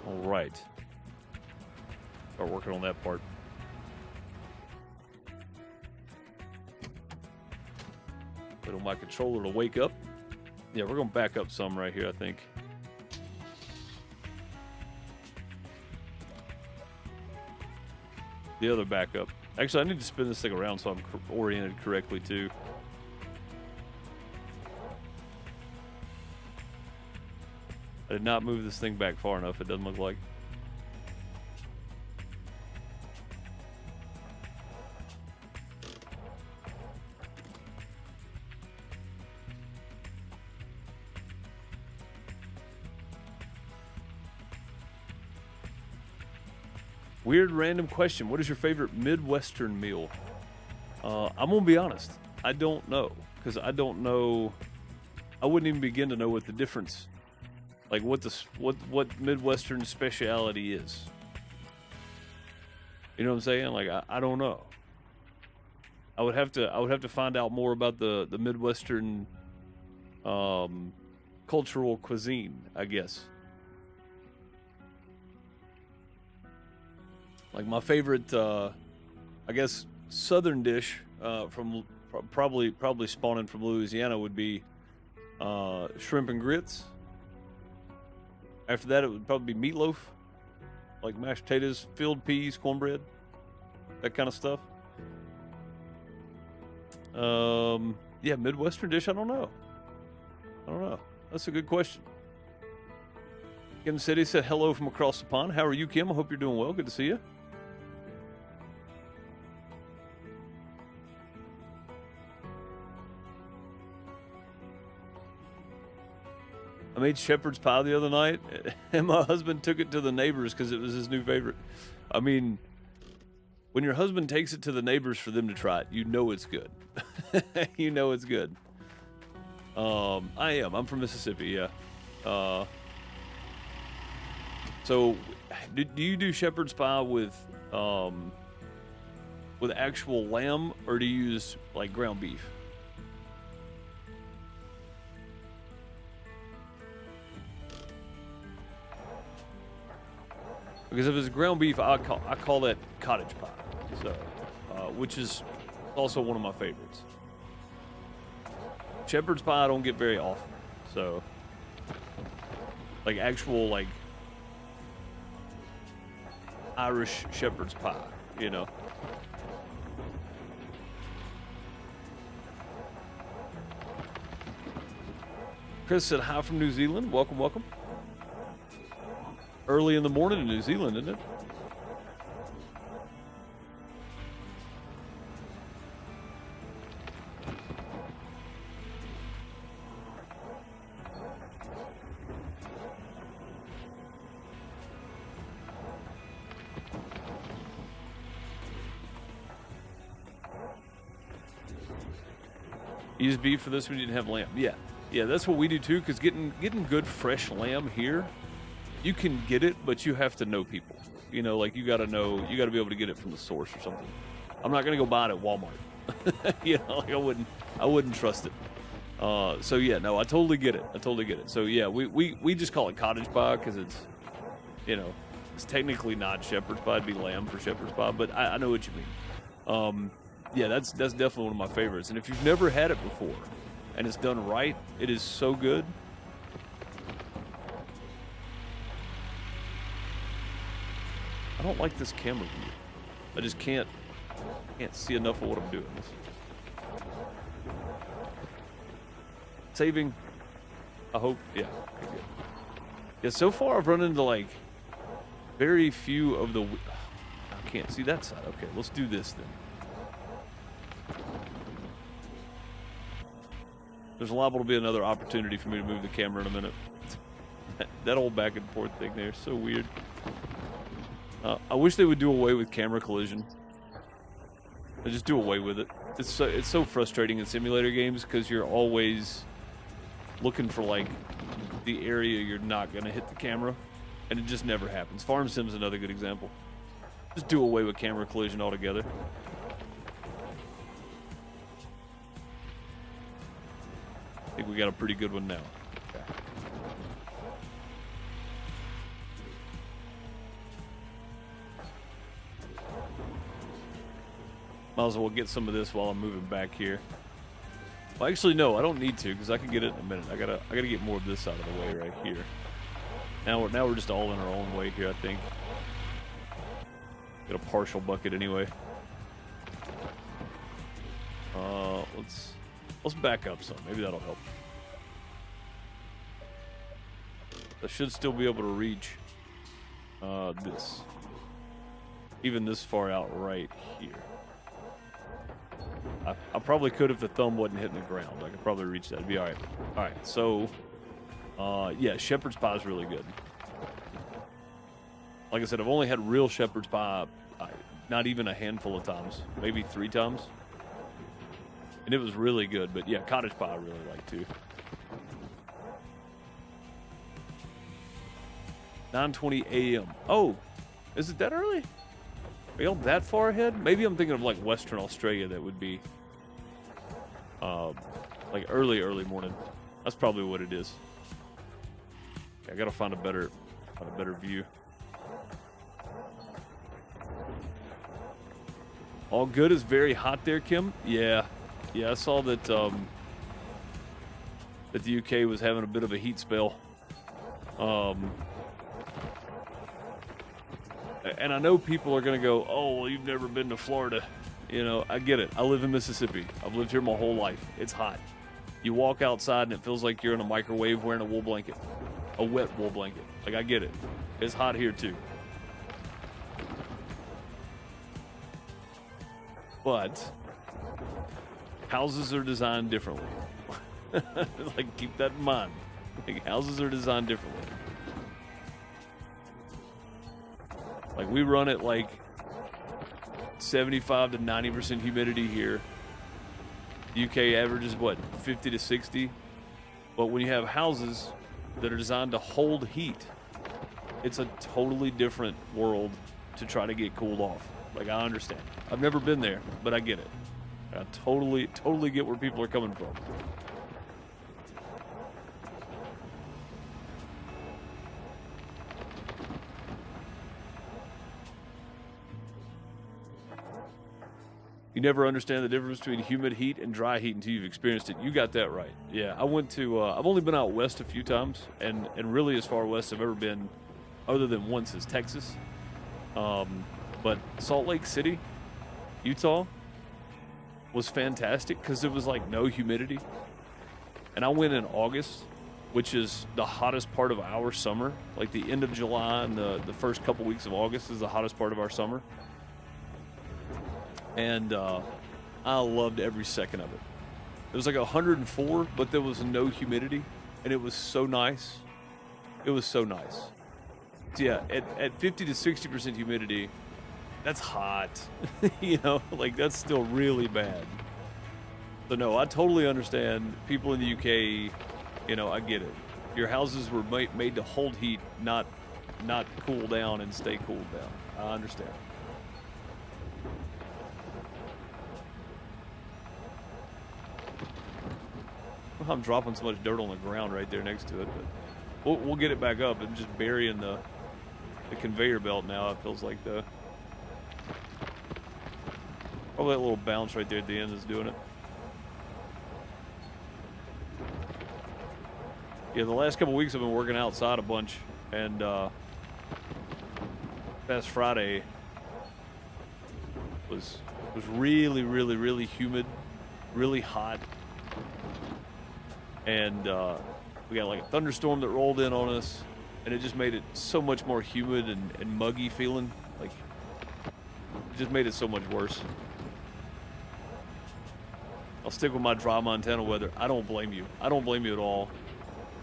All right. Start working on that part. Wait on my controller to wake up. Yeah, we're gonna back up some right here, I think. The other backup. Actually, I need to spin this thing around so I'm oriented correctly too. I did not move this thing back far enough, it doesn't look like. Weird random question. What is your favorite Midwestern meal? I'm gonna be honest. I don't know, because I don't know. I wouldn't even begin to know what the difference, like what Midwestern speciality is. You know what I'm saying? Like I don't know. I would have to find out more about the Midwestern cultural cuisine, I guess. Like my favorite, I guess, southern dish from probably spawning from Louisiana would be shrimp and grits. After that, it would probably be meatloaf, like mashed potatoes, filled peas, cornbread, that kind of stuff. Yeah, Midwestern dish. I don't know. That's a good question. Kim City said hello from across the pond. How are you, Kim? I hope you're doing well. Good to see you. I made shepherd's pie the other night, and my husband took it to the neighbors because it was his new favorite. I mean, when your husband takes it to the neighbors for them to try it, you know it's good. You know it's good. I'm from Mississippi, yeah. So, do you do shepherd's pie with actual lamb, or do you use like ground beef? Because if it's ground beef, I call that cottage pie, so which is also one of my favorites. Shepherd's pie I don't get very often, so like actual like Irish shepherd's pie, you know. Chris said hi from New Zealand. Welcome, welcome. Early in the morning in New Zealand, isn't it? Use beef for this when you didn't have lamb. Yeah, that's what we do too. Because getting good fresh lamb here, you can get it, but you have to know people. You know, like you got to be able to get it from the source or something. I'm not gonna go buy it at Walmart. You know, like I wouldn't trust it. So yeah, no, I totally get it. So yeah, we just call it cottage pie because it's, you know, it's technically not shepherd's pie. It'd be lamb for shepherd's pie, but I know what you mean. Yeah, that's definitely one of my favorites. And if you've never had it before and it's done right, it is so good. I don't like this camera view. I just can't see enough of what I'm doing. Saving, I hope. Yeah, okay, good. Yeah, so far I've run into like very few of the. I can't see that side. Okay, let's do this then. There's liable to be another opportunity for me to move the camera in a minute. That old back and forth thing there is so weird. I wish they would do away with camera collision. They just do away with it. It's so frustrating in simulator games because you're always looking for like the area you're not gonna hit the camera, and it just never happens. Farm Sim's another good example. Just do away with camera collision altogether. I think we got a pretty good one now. Okay. Might as well get some of this while I'm moving back here. Well, actually, no, I don't need to because I can get it in a minute. I gotta get more of this out of the way right here. Now we're just all in our own way here. I think. Get a partial bucket anyway. Let's back up some. Maybe that'll help. I should still be able to reach this. Even this far out right here. I probably could if the thumb wasn't hitting the ground. I could probably reach that. It'd be all right. All right, so yeah, shepherd's pie is really good. Like I said, I've only had real shepherd's pie not even a handful of times, maybe 3 times. And it was really good, but yeah, cottage pie I really like too. 9:20 a.m. Oh, is it that early? Are y'all that far ahead? Maybe I'm thinking of like Western Australia. That would be like early morning. That's probably what it is. Okay, I gotta find a better view. All good is very hot there, Kim. Yeah, I saw that that the UK was having a bit of a heat spell. And I know people are going to go, oh, well, you've never been to Florida. You know, I get it. I live in Mississippi. I've lived here my whole life. It's hot. You walk outside and it feels like you're in a microwave wearing a wool blanket. A wet wool blanket. Like, I get it. It's hot here, too. But houses are designed differently. Like, keep that in mind. Like, houses are designed differently. Like, we run at like 75 to 90% humidity here. The UK averages what, 50 to 60? But when you have houses that are designed to hold heat, it's a totally different world to try to get cooled off. Like, I understand. I've never been there, but I get it. I totally get where people are coming from. You never understand the difference between humid heat and dry heat until you've experienced it. You got that right. Yeah, I went to, I've only been out west a few times, and really as far west I've ever been, other than once, is Texas. But Salt Lake City, Utah, was fantastic because it was like no humidity. And I went in August, which is the hottest part of our summer. Like the end of July and the first couple weeks of August is the hottest part of our summer. And I loved every second of it. It was like 104, but there was no humidity, and it was so nice. It was so nice. So yeah, at 50 to 60% humidity, that's hot. You know, like that's still really bad. So no, I totally understand people in the UK. You know, I get it. Your houses were made to hold heat, not cool down and stay cooled down. I understand. I'm dropping so much dirt on the ground right there next to it, but we'll get it back up and just burying the conveyor belt now. It feels like probably that little bounce right there at the end is doing it. Yeah, the last couple weeks I've been working outside a bunch, and past Friday was really, really, really humid, really hot, and we got like a thunderstorm that rolled in on us, and it just made it so much more humid and muggy feeling. Like, it just made it so much worse. I'll stick with my dry Montana weather. I don't blame you. I don't blame you at all.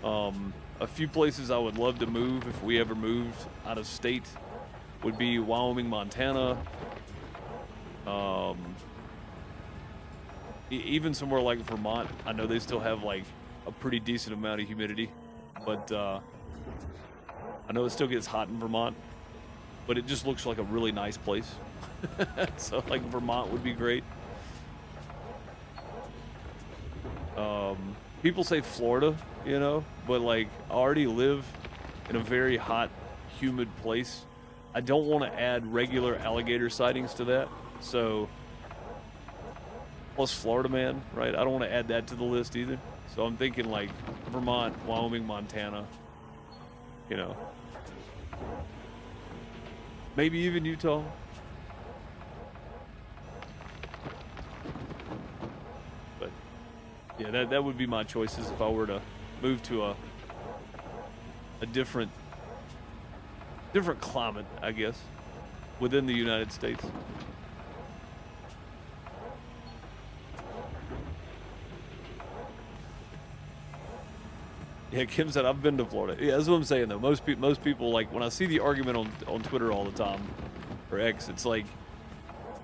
A few places I would love to move if we ever moved out of state would be Wyoming, Montana. Even somewhere like Vermont. I know they still have like a pretty decent amount of humidity, but I know it still gets hot in Vermont, but it just looks like a really nice place. So like Vermont would be great. People say Florida, you know, but like I already live in a very hot, humid place. I don't want to add regular alligator sightings to that. So, plus Florida man, right? I don't want to add that to the list either. So I'm thinking like Vermont, Wyoming, Montana, you know, maybe even Utah. Yeah, that would be my choices if I were to move to a different climate, I guess, within the United States. Yeah, Kim said I've been to Florida. Yeah, that's what I'm saying though. Most people like when I see the argument on Twitter all the time or X, it's like,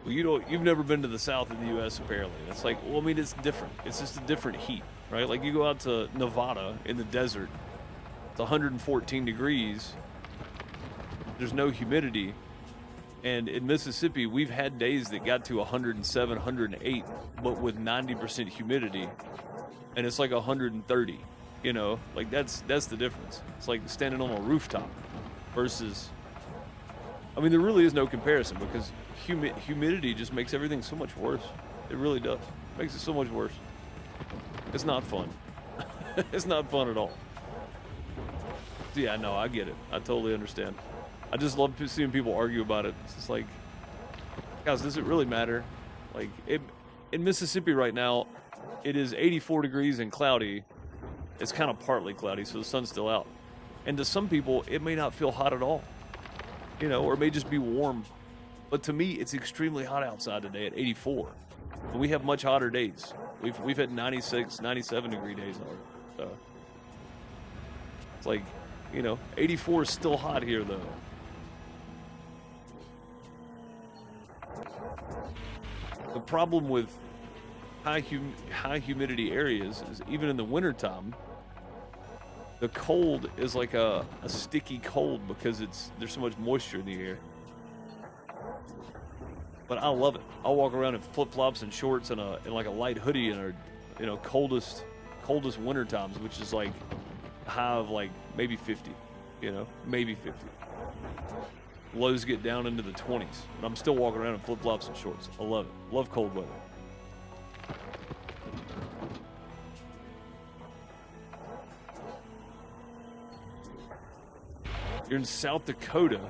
well, you've never been to the South of the U.S. apparently. It's like, well, I mean, it's different. It's just a different heat, right? Like you go out to Nevada in the desert, it's 114 degrees. There's no humidity, and in Mississippi, we've had days that got to 107, 108, but with 90% humidity, and it's like 130. You know, like that's the difference. It's like standing on a rooftop versus. I mean, there really is no comparison because humidity just makes everything so much worse. It really does. It makes it so much worse. It's not fun. It's not fun at all. Yeah, no, I get it. I totally understand. I just love seeing people argue about it. It's just like, guys, does it really matter? Like, in Mississippi right now, it is 84 degrees and cloudy. It's kind of partly cloudy, so the sun's still out. And to some people, it may not feel hot at all. You know, or it may just be warm. But to me, it's extremely hot outside today at 84. And we have much hotter days. We've had 96, 97 degree days already. So it's like, you know, 84 is still hot here though. The problem with high humidity areas is even in the wintertime, the cold is like a sticky cold because there's so much moisture in the air. But I love it. I'll walk around in flip-flops and shorts and like a light hoodie in our, you know, coldest winter times, which is like a high of like maybe 50, you know, maybe 50. Lows get down into the 20s, and I'm still walking around in flip-flops and shorts. I love it. Love cold weather. You're in South Dakota.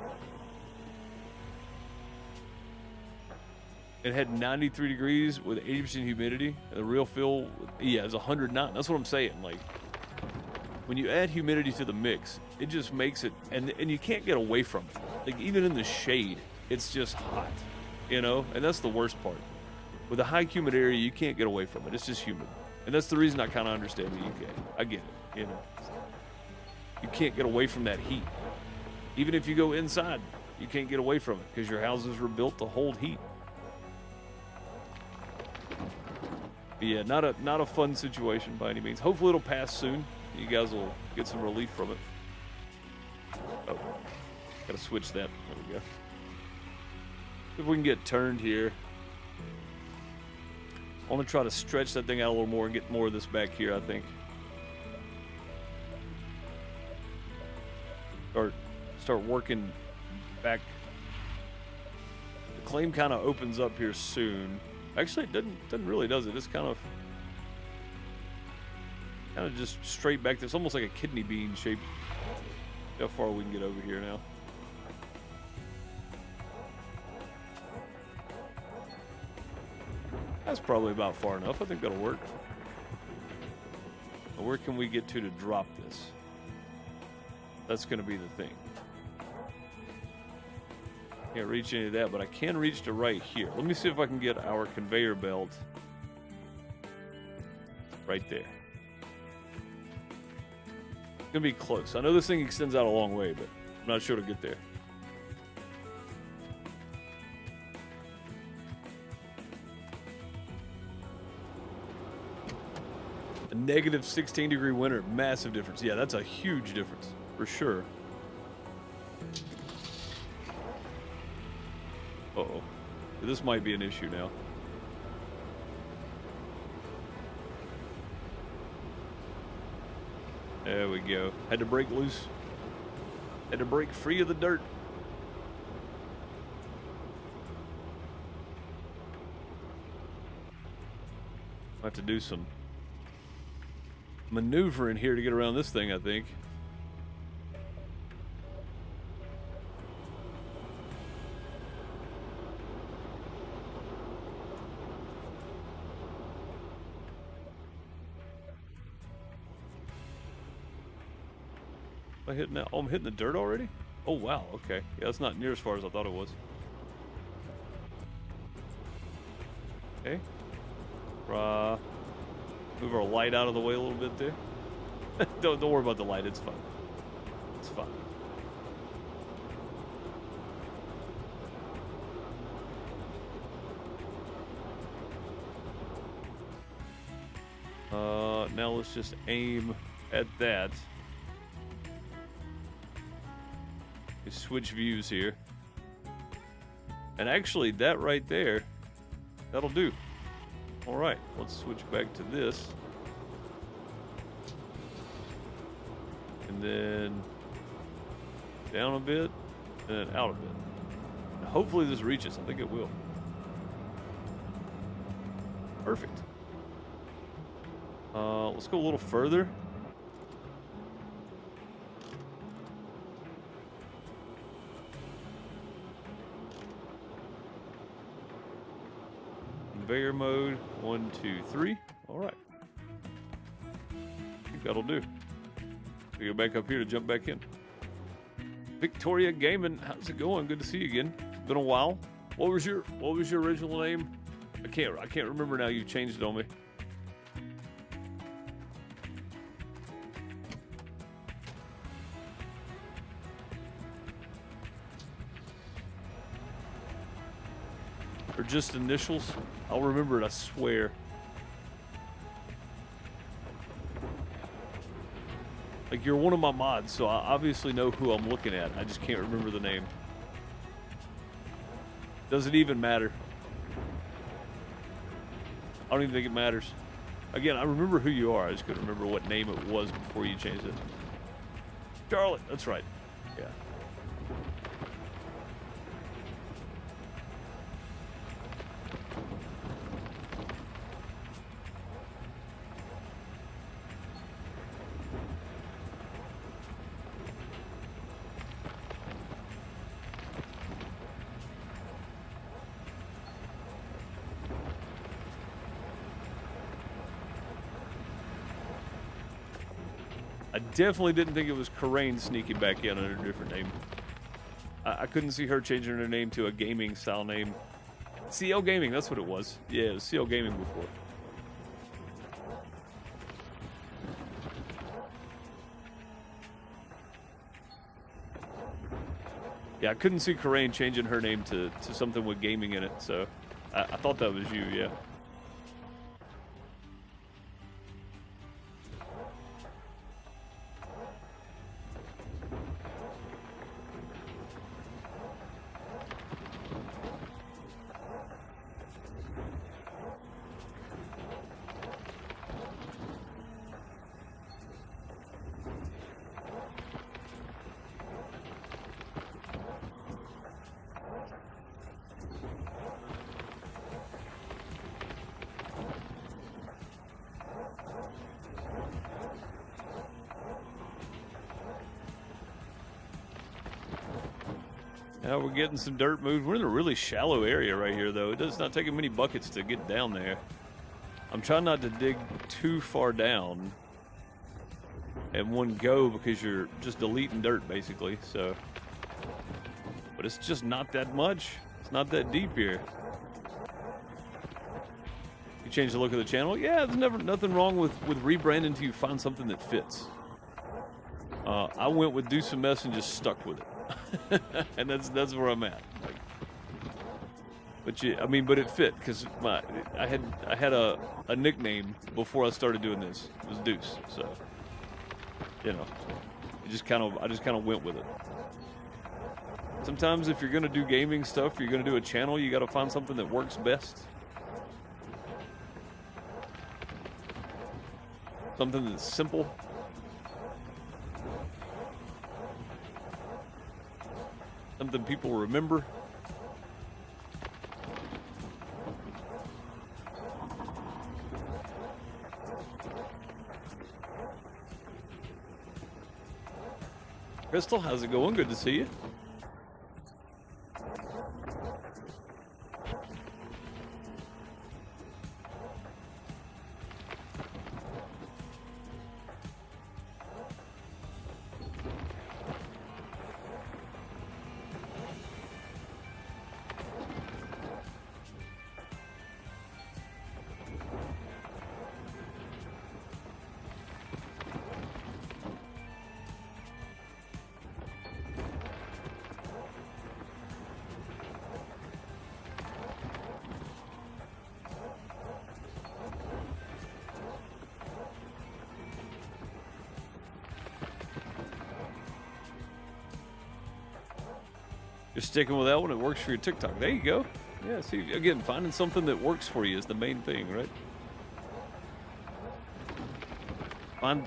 It had 93 degrees with 80% humidity. And the real feel, yeah, it's 109. That's what I'm saying. Like, when you add humidity to the mix, it just makes it, and you can't get away from it. Like, even in the shade, it's just hot, you know? And that's the worst part. With a high humid area, you can't get away from it. It's just humid. And that's the reason I kind of understand the UK. I get it, you know? You can't get away from that heat. Even if you go inside, you can't get away from it because your houses were built to hold heat. But yeah, not a fun situation by any means. Hopefully it'll pass soon. You guys will get some relief from it. Oh, gotta switch that. There we go. If we can get turned here. I want to try to stretch that thing out a little more and get more of this back here, I think. Start working back. The claim kind of opens up here soon. Actually, it doesn't really, does it? It's kind of just straight back there. It's almost like a kidney bean shape. How far we can get over here now. That's probably about far enough. I think that'll work. Now, where can we get to drop this? That's going to be the thing. Can't reach any of that, but I can reach to right here. Let me see if I can get our conveyor belt right there. It's going to be close. I know this thing extends out a long way, but I'm not sure to get there. A negative 16-degree winter, massive difference. Yeah, that's a huge difference, for sure. Uh-oh. This might be an issue now. There we go. Had to break loose. Had to break free of the dirt. I have to do some maneuvering here to get around this thing, I think. Am I hitting that? Oh, I'm hitting the dirt already? Oh, wow. Okay. Yeah, that's not near as far as I thought it was. Okay. Move our light out of the way a little bit there. Don't worry about the light. It's fine. It's fine. Now let's just aim at that. Switch views here. And actually, that right there, that'll do. All right, let's switch back to this. And then down a bit, and out a bit. And hopefully this reaches. I think it will. Perfect. Let's go a little further. Conveyor mode, 1, 2, 3. All right. I think that'll do. We go back up here to jump back in. Victoria Gaming, how's it going? Good to see you again. It's been a while. What was your original name? I can't remember now. You changed it on me. Or just initials? I'll remember it, I swear. Like, you're one of my mods, so I obviously know who I'm looking at. I just can't remember the name. Does it even matter? I don't even think it matters. Again, I remember who you are. I just couldn't remember what name it was before you changed it. Charlotte, that's right. Yeah. I definitely didn't think it was Karain sneaking back in under a different name. I couldn't see her changing her name to a gaming style name. CL Gaming, that's what it was. Yeah, it was CL Gaming before. Yeah, I couldn't see Karain changing her name to something with gaming in it, so I thought that was you, yeah. Now we're getting some dirt moved. We're in a really shallow area right here, though. It does not take many buckets to get down there. I'm trying not to dig too far down in one go because you're just deleting dirt, basically. So, but it's just not that much. It's not that deep here. You change the look of the channel? Yeah, there's nothing wrong with rebranding until you find something that fits. I went with DeuceMS and just stuck with it. And that's where I'm at. Like, but yeah, I mean, but it fit because I had a nickname before I started doing this. It was Deuce, so you know, I just kind of went with it. Sometimes if you're gonna do gaming stuff, you're gonna do a channel, you got to find something that works best. Something that's simple. Something people remember. Crystal, how's it going? Good to see you. You're sticking with that one, it works for your TikTok. There you go. Yeah, see, again, finding something that works for you is the main thing, right?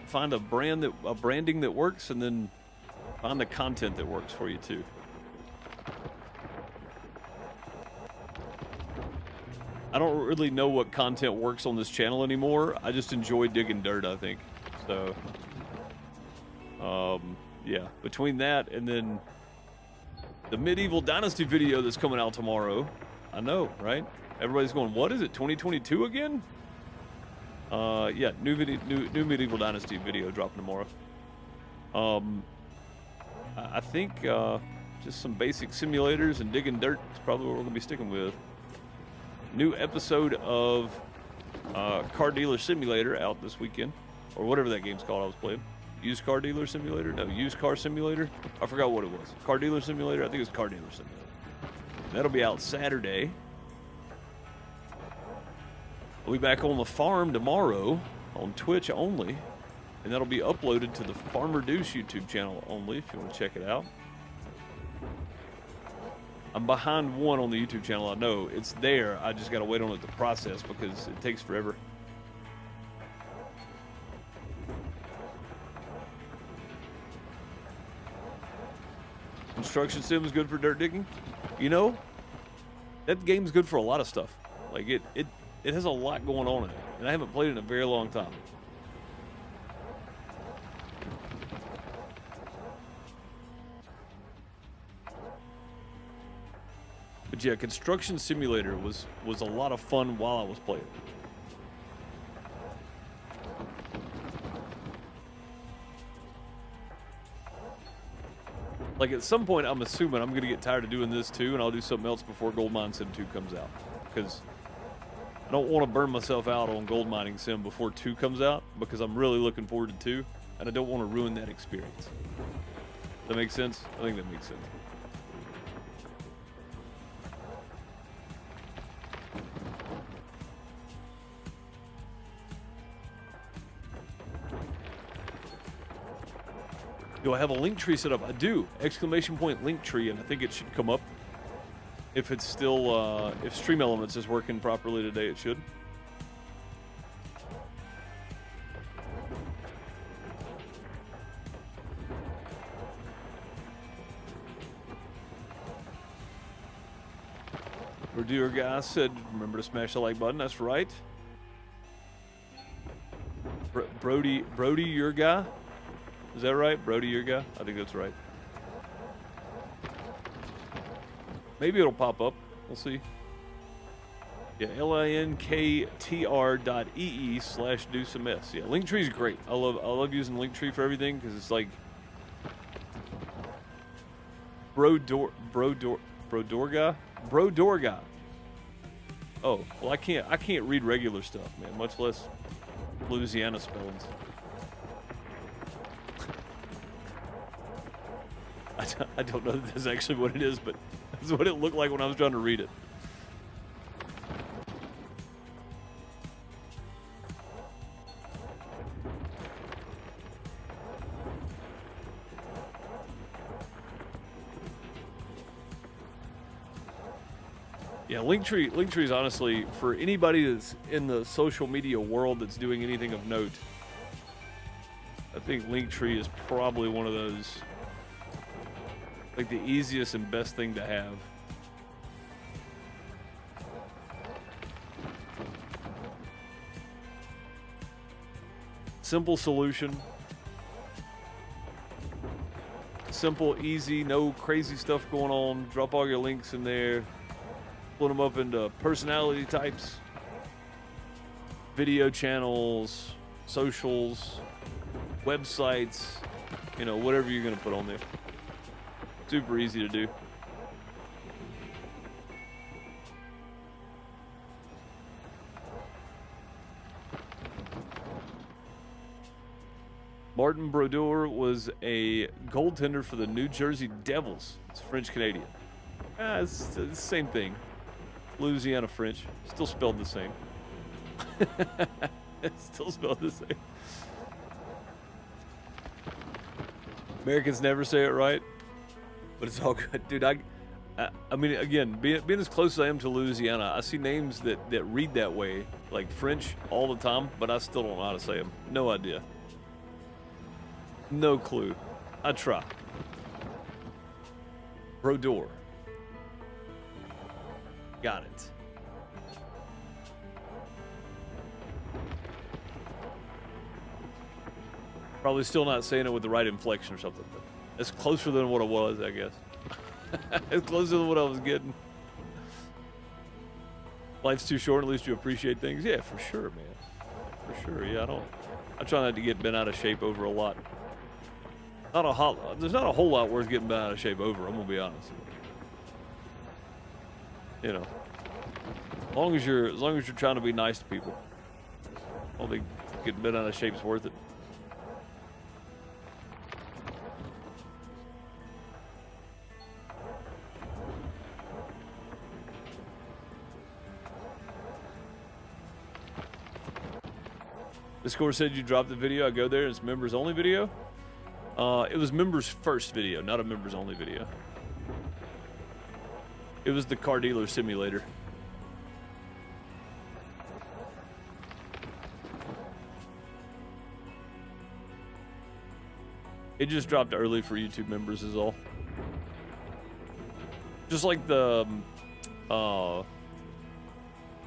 Find a branding that works, and then find the content that works for you too. I don't really know what content works on this channel anymore. I just enjoy digging dirt, I think. So, yeah, between that and then the Medieval Dynasty video that's coming out tomorrow. I know, right? Everybody's going, what is it, 2022 again? Yeah, new Medieval Dynasty video dropping tomorrow. I think just some basic simulators and digging dirt is probably what we're going to be sticking with. New episode of Car Dealer Simulator out this weekend, or whatever that game's called I was playing. Used Car Dealer Simulator? No, Used Car Simulator? I forgot what it was. Car Dealer Simulator? I think it was Car Dealer Simulator. That'll be out Saturday. We'll be back on the farm tomorrow on Twitch only, and that'll be uploaded to the FarmerDeuce YouTube channel only if you want to check it out. I'm behind one on the YouTube channel. I know it's there. I just got to wait on it to process because it takes forever. Construction sim is good for dirt digging. You know, that game's good for a lot of stuff. Like it has a lot going on in it, and I haven't played it in a very long time. But yeah, Construction Simulator was a lot of fun while I was playing. Like at some point, I'm assuming I'm gonna get tired of doing this too, and I'll do something else before Gold Mine Sim 2 comes out. Because I don't want to burn myself out on Gold Mining Sim before 2 comes out, because I'm really looking forward to 2, and I don't want to ruin that experience. That makes sense? I think that makes sense. Do I have a link tree set up? I do. Exclamation point link tree, and I think it should come up. If it's still, if Stream Elements is working properly today, it should. Dear guy said, remember to smash the like button. That's right. Brody, your guy. Is that right? Brody, your guy? I think that's right. Maybe it'll pop up. We'll see. Yeah, linktr.ee/DeuceMS. Yeah, Linktree is great. I love using Linktree for everything because it's like Brodorga. Oh, well I can't read regular stuff, man, much less Louisiana spellings. I don't know if that's actually what it is, but that's what it looked like when I was trying to read it. Yeah, Linktree is honestly, for anybody that's in the social media world that's doing anything of note, I think Linktree is probably one of those, like the easiest and best thing to have. Simple solution. Simple, easy, no crazy stuff going on. Drop all your links in there. Split them up into personality types, video channels, socials, websites, you know, whatever you're going to put on there. Super easy to do. Martin Brodeur was a goaltender for the New Jersey Devils. It's French Canadian. It's the same thing. Louisiana French, still spelled the same. It's still spelled the same. Americans never say it right, but it's all good, dude. I mean, again, being as close as I am to Louisiana, I see names that read that way, like French, all the time, but I still don't know how to say them. No idea. No clue. I try. Brodeur. Got it. Probably still not saying it with the right inflection or something, but it's closer than what it was, I guess. It's closer than what I was getting. Life's too short, at least you appreciate things. Yeah, for sure, man. For sure, yeah, I try not to get bent out of shape over a lot. There's not a whole lot worth getting bent out of shape over, I'm gonna be honest. You know, as long as you're trying to be nice to people, I don't think getting bent out of shape's worth it. Discord said you dropped the video. I go there and it's members only video. It was members first video, not a members only video. It was the car dealer simulator. It just dropped early for YouTube members is all. Just like the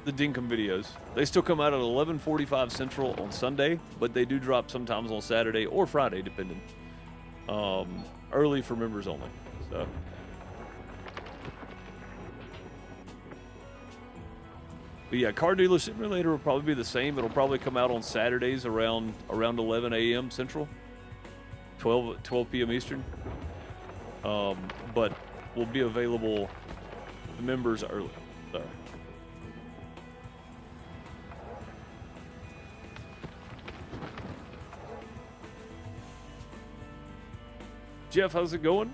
Dinkum videos. They still come out at 11:45 Central on Sunday, but they do drop sometimes on Saturday or Friday, depending. Early for members only. So. But yeah, car dealer simulator will probably be the same. It'll probably come out on Saturdays around 11 a.m. Central, 12 p.m. Eastern. but will be available to members early. So. Jeff, how's it going?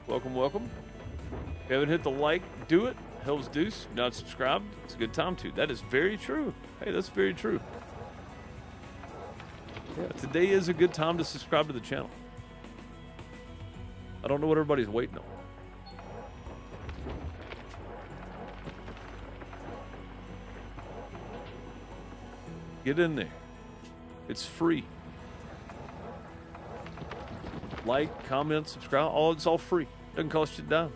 Welcome, welcome. If you haven't hit the like, do it. Helps Deuce. Not subscribed. It's a good time to. That is very true. Hey, that's very true. Yeah, today is a good time to subscribe to the channel. I don't know what everybody's waiting on. Get in there. It's free. Like, comment, subscribe. It's all free. Doesn't cost you a dime.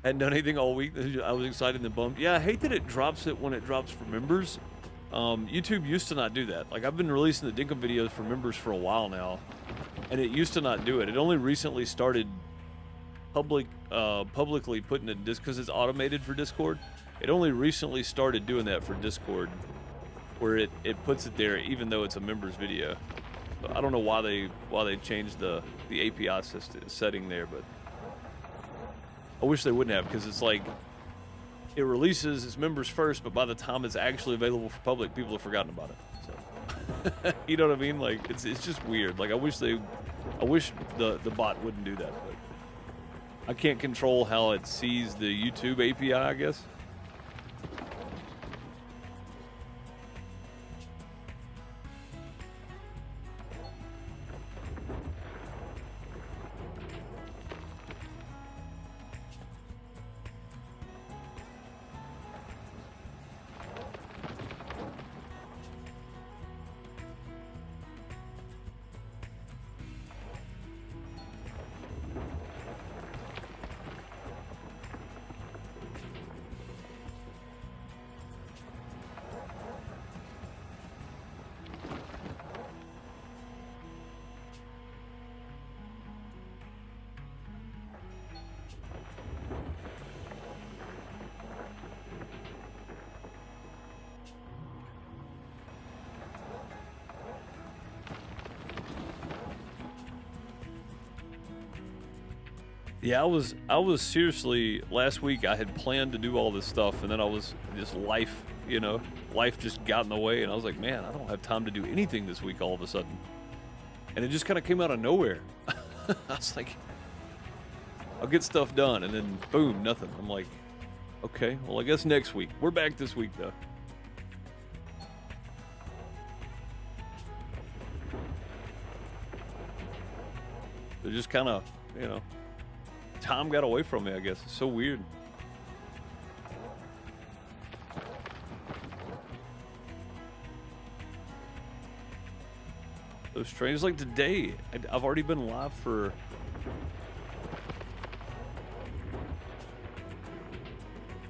Hadn't done anything all week. I was excited and bummed. Yeah, I hate that it drops it when it drops for members. YouTube used to not do that. Like, I've been releasing the Dinkum videos for members for a while now, and it used to not do it. It only recently started publicly putting it because it's automated for Discord. It only recently started doing that for Discord, where it puts it there even though it's a members video. So I don't know why they changed the API setting there, but I wish they wouldn't have, because it's like it releases its members first, but by the time it's actually available for public, people have forgotten about it. So you know what I mean? Like it's just weird. Like I wish the bot wouldn't do that, but I can't control how it sees the YouTube API, I guess. Yeah, I was seriously, last week I had planned to do all this stuff, and then I was just life just got in the way, and I was like, man, I don't have time to do anything this week all of a sudden. And it just kind of came out of nowhere. I was like, I'll get stuff done, and then boom, nothing. I'm like, okay, well, I guess next week. We're back this week, though. They're just kind of, time got away from me, I guess. It's so weird. Those trains, like today, I've already been live for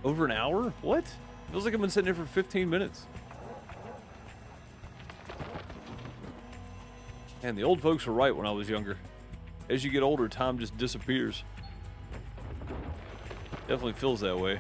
over an hour? What? Feels like I've been sitting here for 15 minutes. And the old folks were right when I was younger. As you get older, time just disappears. Definitely feels that way.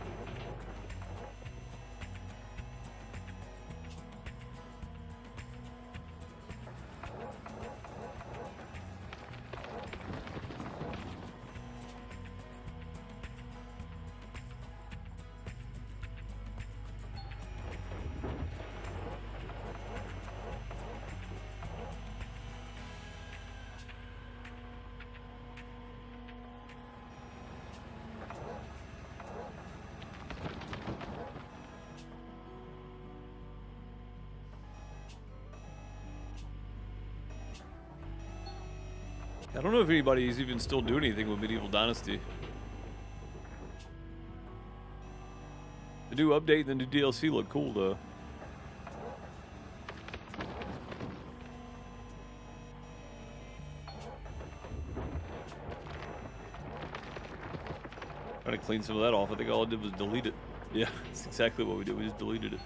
I don't know if anybody's even still doing anything with Medieval Dynasty. The new update and the new DLC look cool, though. Trying to clean some of that off. I think all I did was delete it. Yeah, that's exactly what we did. We just deleted it.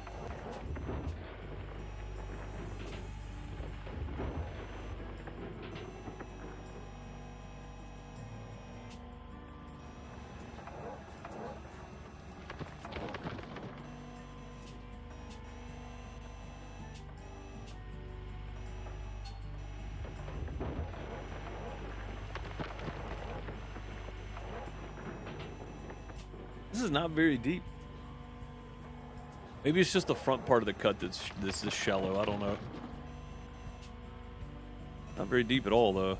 This is not very deep. Maybe it's just the front part of the cut that's this is shallow. I don't know. Not very deep at all, though.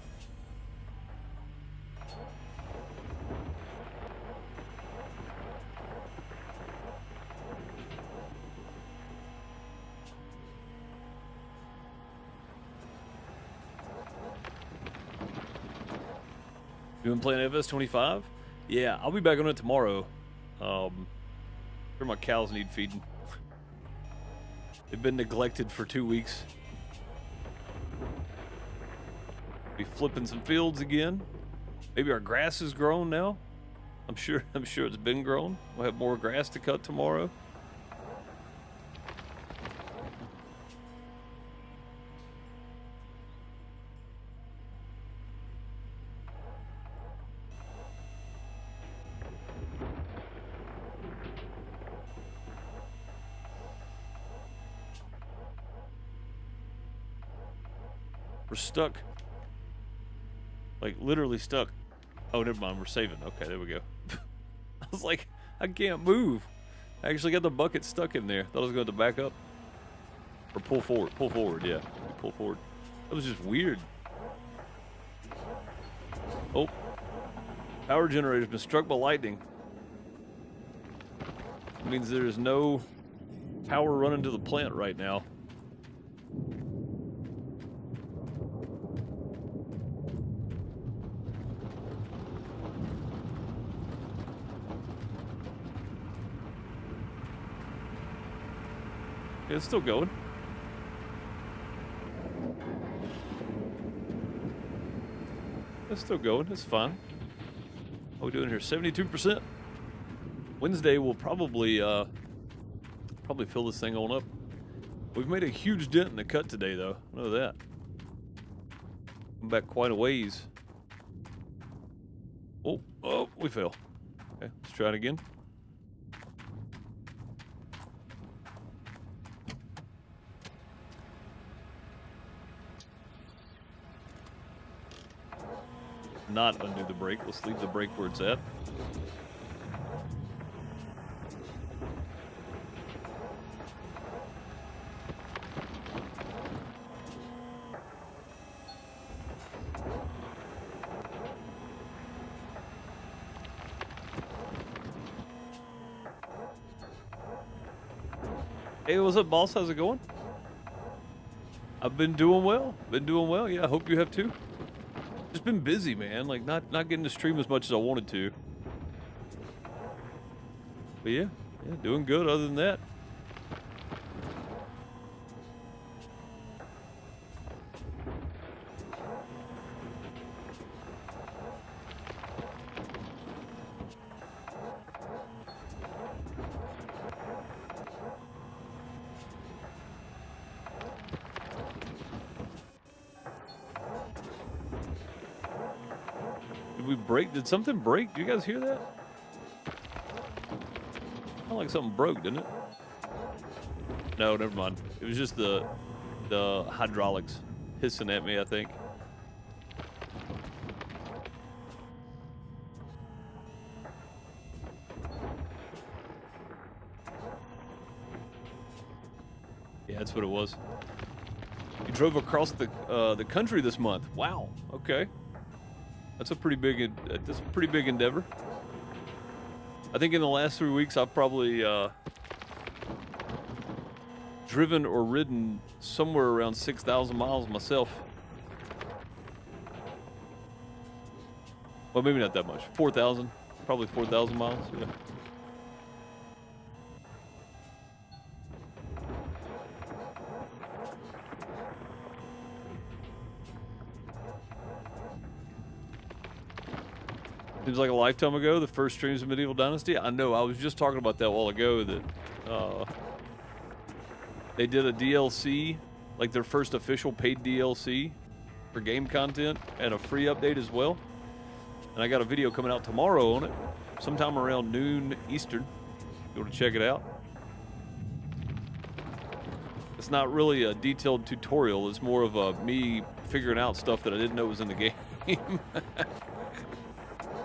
You been playing FS25? Yeah, I'll be back on it tomorrow. Sure, my cows need feeding. They've been neglected for 2 weeks. Be flipping some fields again. Maybe our grass is grown now. I'm sure it's been grown. We'll have more grass to cut tomorrow. We're stuck. Like, literally stuck. Oh, never mind. We're saving. Okay, there we go. I was like, I can't move. I actually got the bucket stuck in there. Thought I was going to back up. Or pull forward. Pull forward, yeah. Pull forward. That was just weird. Oh. Power generator's been struck by lightning. It means there's no power running to the plant right now. Yeah, it's still going. It's still going. It's fine. How are we doing here? 72%. Wednesday we'll probably fill this thing on up. We've made a huge dent in the cut today, though. I know that. I'm back quite a ways. Oh, we fell. Okay, let's try it again. Not undo the brake. Let's leave the brake where it's at. Hey, what's up, boss? How's it going? I've been doing well. Yeah, I hope you have too. Just been busy, man. Like, not getting to stream as much as I wanted to. But yeah, doing good other than that. Did something break? Do you guys hear that? Sounded like something broke, didn't it? No, never mind. It was just the hydraulics hissing at me, I think. Yeah, that's what it was. You drove across the country this month. Wow. Okay. That's a pretty big endeavor. I think in the last 3 weeks I've probably driven or ridden somewhere around 6,000 miles myself. Well, maybe not that much. 4,000, probably 4,000 miles. Yeah. Seems like a lifetime ago, the first streams of Medieval Dynasty. I know, I was just talking about that a while ago, that they did a DLC, like their first official paid DLC for game content, and a free update as well. And I got a video coming out tomorrow on it, sometime around noon Eastern. Go to check it out. It's not really a detailed tutorial, it's more of me figuring out stuff that I didn't know was in the game.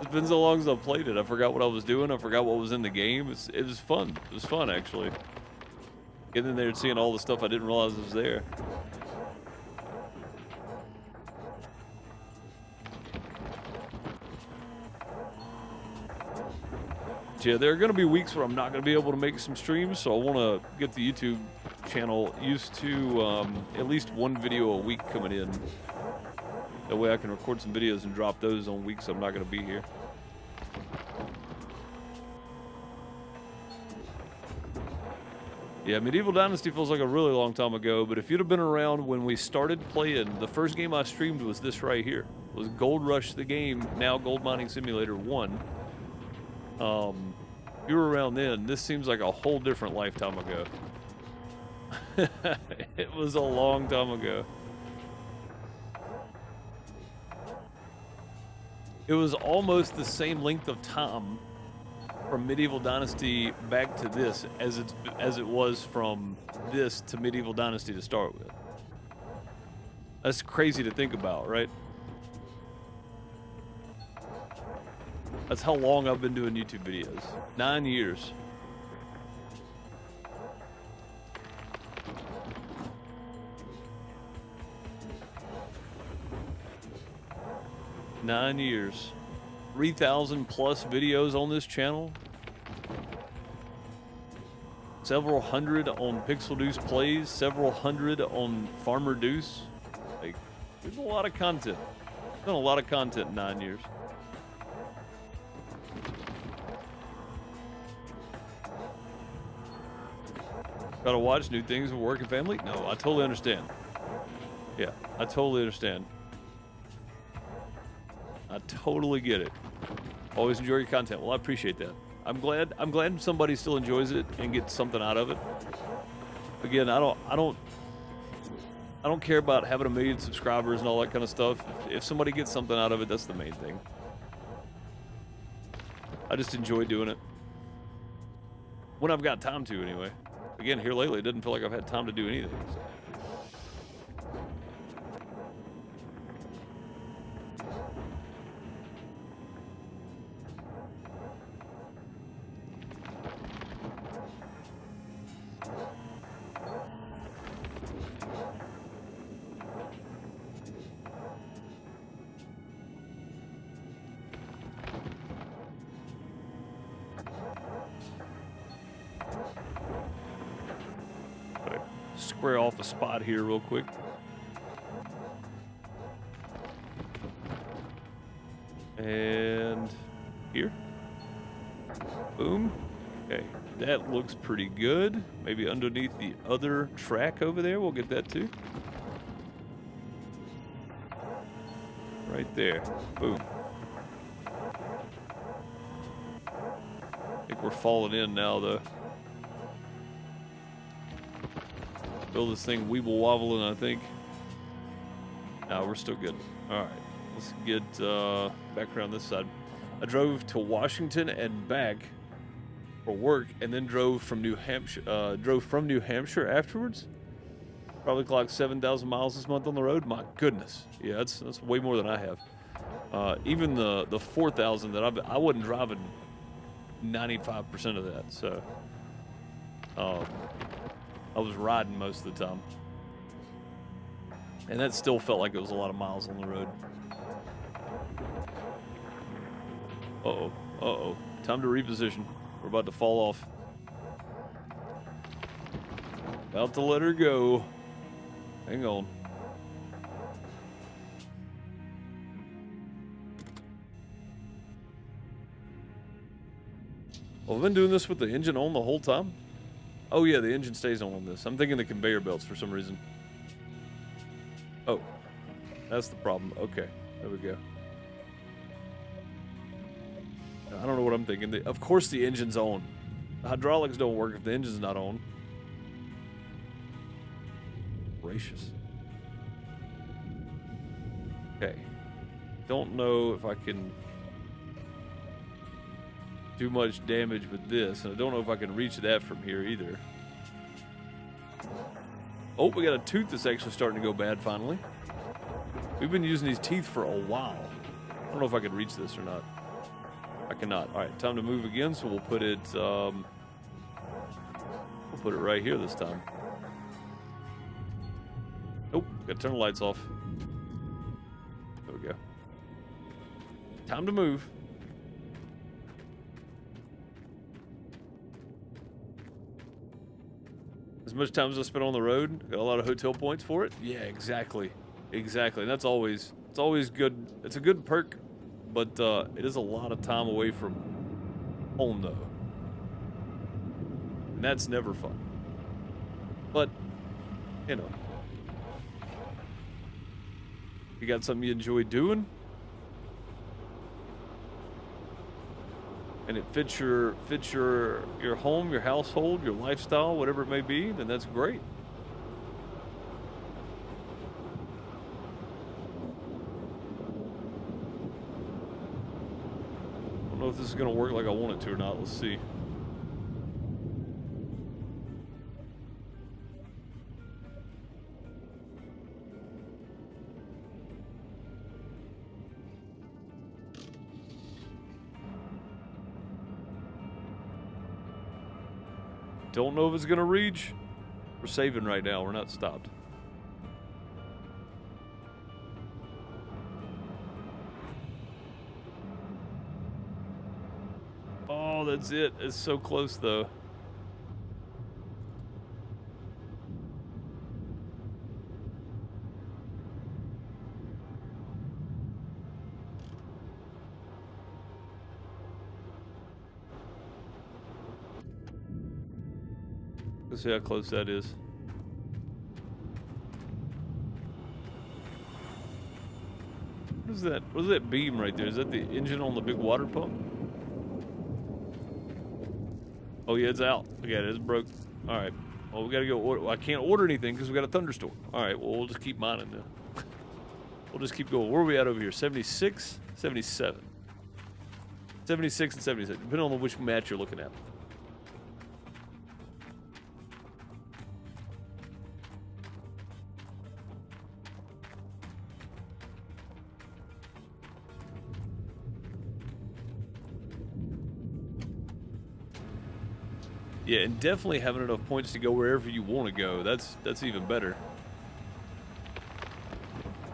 It's been so long since I played it. I forgot what I was doing. I forgot what was in the game. It was fun. It was fun, actually. Getting in there and seeing all the stuff I didn't realize was there. Yeah, there are going to be weeks where I'm not going to be able to make some streams, so I want to get the YouTube channel used to at least one video a week coming in. That way I can record some videos and drop those on weeks I'm not going to be here. Yeah, Medieval Dynasty feels like a really long time ago, but if you'd have been around when we started playing, the first game I streamed was this right here. It was Gold Rush the game, now Gold Mining Simulator 1. If you were around then, this seems like a whole different lifetime ago. It was a long time ago. It was almost the same length of time from Medieval Dynasty back to this as it was from this to Medieval Dynasty to start with. That's crazy to think about, right? That's how long I've been doing YouTube videos. 9 years. Nine years. 3,000 plus videos on this channel. Several hundred on PixelDeucePlays. Several hundred on FarmerDeuce. Like, there's a lot of content. There's been a lot of content in 9 years. Gotta watch new things with work and family? No, I totally understand. Yeah, I totally understand. I totally get it. Always enjoy your content. Well, I appreciate that. I'm glad somebody still enjoys it and gets something out of it. Again, I don't care about having 1 million subscribers and all that kind of stuff. If somebody gets something out of it, that's the main thing. I just enjoy doing it. When I've got time to, anyway. Again, here lately, it doesn't feel like I've had time to do anything. So. Square off a spot here real quick. And here. Boom. Okay, that looks pretty good. Maybe underneath the other track over there, we'll get that too. Right there. Boom. I think we're falling in now, though. Build this thing weeble wobbling, I think. No, we're still good. All right, let's get back around this side. I drove to Washington and back for work, and then drove from New Hampshire. Drove from New Hampshire afterwards. Probably clocked 7,000 miles this month on the road. My goodness, yeah, that's way more than I have. Even the 4,000 that I wasn't driving 95% of that, so. I was riding most of the time. And that still felt like it was a lot of miles on the road. Uh-oh. Uh-oh. Time to reposition. We're about to fall off. About to let her go. Hang on. Well, I've been doing this with the engine on the whole time. Oh yeah, the engine stays on this. I'm thinking the conveyor belts for some reason. Oh, that's the problem. Okay, there we go. I don't know what I'm thinking. Of course the engine's on. The hydraulics don't work if the engine's not on. Gracious. Okay. Don't know if I can do much damage with this, and I don't know if I can reach that from here either. Oh, we got a tooth that's actually starting to go bad finally. We've been using these teeth for a while. I don't know if I can reach this or not. cannot. All right, time to move again. So we'll put it right here this time. Nope, gotta turn the lights off. There we go. Time to move. As much time as I spent on the road, got a lot of hotel points for it. Yeah, exactly. Exactly. And that's always, it's always good. It's a good perk, but it is a lot of time away from home, though. And that's never fun. But, you know, you got something you enjoy doing, and it fits your home, your household, your lifestyle, whatever it may be, then that's great. I don't know if this is going to work like I want it to or not. Let's see. Don't know if it's gonna reach. We're saving right now. We're not stopped. Oh, that's it. It's so close though. Let's see how close that is. What is that? What is that beam right there? Is that the engine on the big water pump? Oh yeah, it's out. Okay, it is broke. All right. Well, we gotta go order. Well, I can't order anything because we got a thunderstorm. All right. Well, we'll just keep mining now. We'll just keep going. Where are we at over here? 76, 77, 76, and 76. Depending on which match you're looking at. Yeah, and definitely having enough points to go wherever you want to go. That's even better.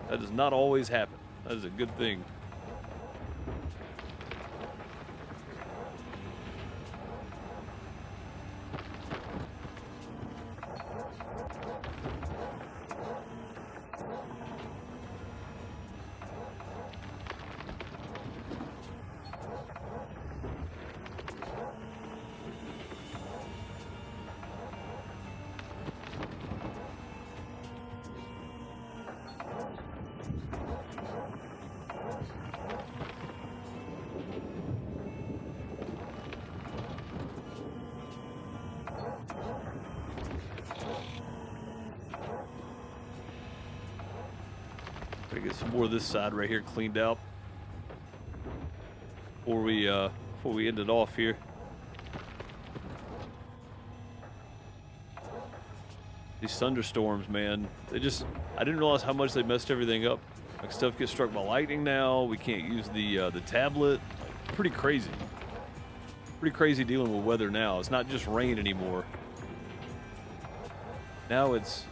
That does not always happen. That is a good thing. Gotta get some more of this side right here cleaned out before we end it off here. These thunderstorms, man, I didn't realize how much they messed everything up. Like, stuff gets struck by lightning now. We can't use the tablet. Like, pretty crazy. Pretty crazy dealing with weather now. It's not just rain anymore. Now it's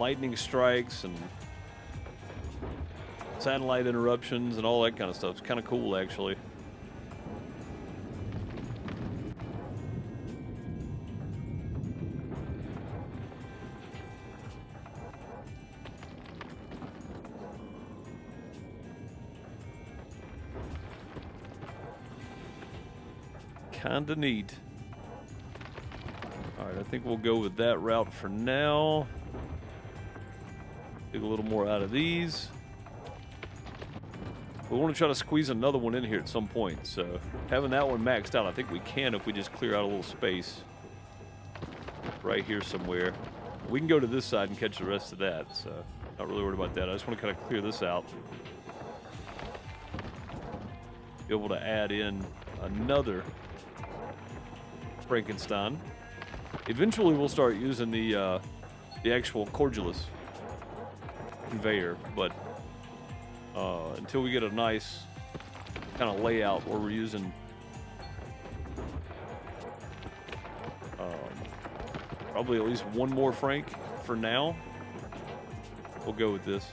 lightning strikes and satellite interruptions and all that kind of stuff. It's kind of cool, actually. Kinda neat. All right, I think we'll go with that route for now. Take a little more out of these. We want to try to squeeze another one in here at some point, so having that one maxed out, I think we can if we just clear out a little space right here somewhere. We can go to this side and catch the rest of that, so not really worried about that. I just want to kind of clear this out. Be able to add in another Frankenstein. Eventually, we'll start using the actual cordulus conveyor, but until we get a nice kind of layout where we're using probably at least one more Frank for now. We'll go with this.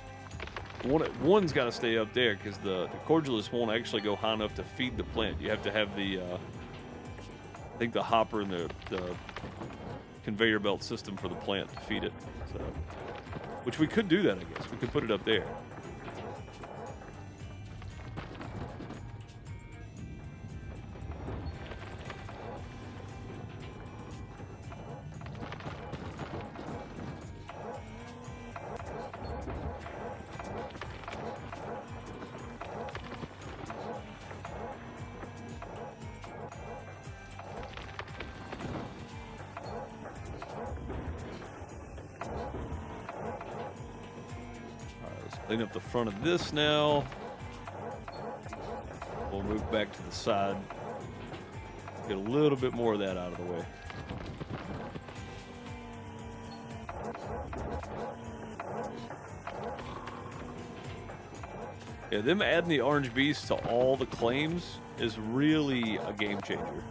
One's got to stay up there because the cordulus won't actually go high enough to feed the plant. You have to have the, I think the hopper and the conveyor belt system for the plant to feed it. So, which we could do that, I guess. We could put it up there. Clean up the front of this now. We'll move back to the side. Get a little bit more of that out of the way. Yeah, them adding the orange beast to all the claims is really a game changer.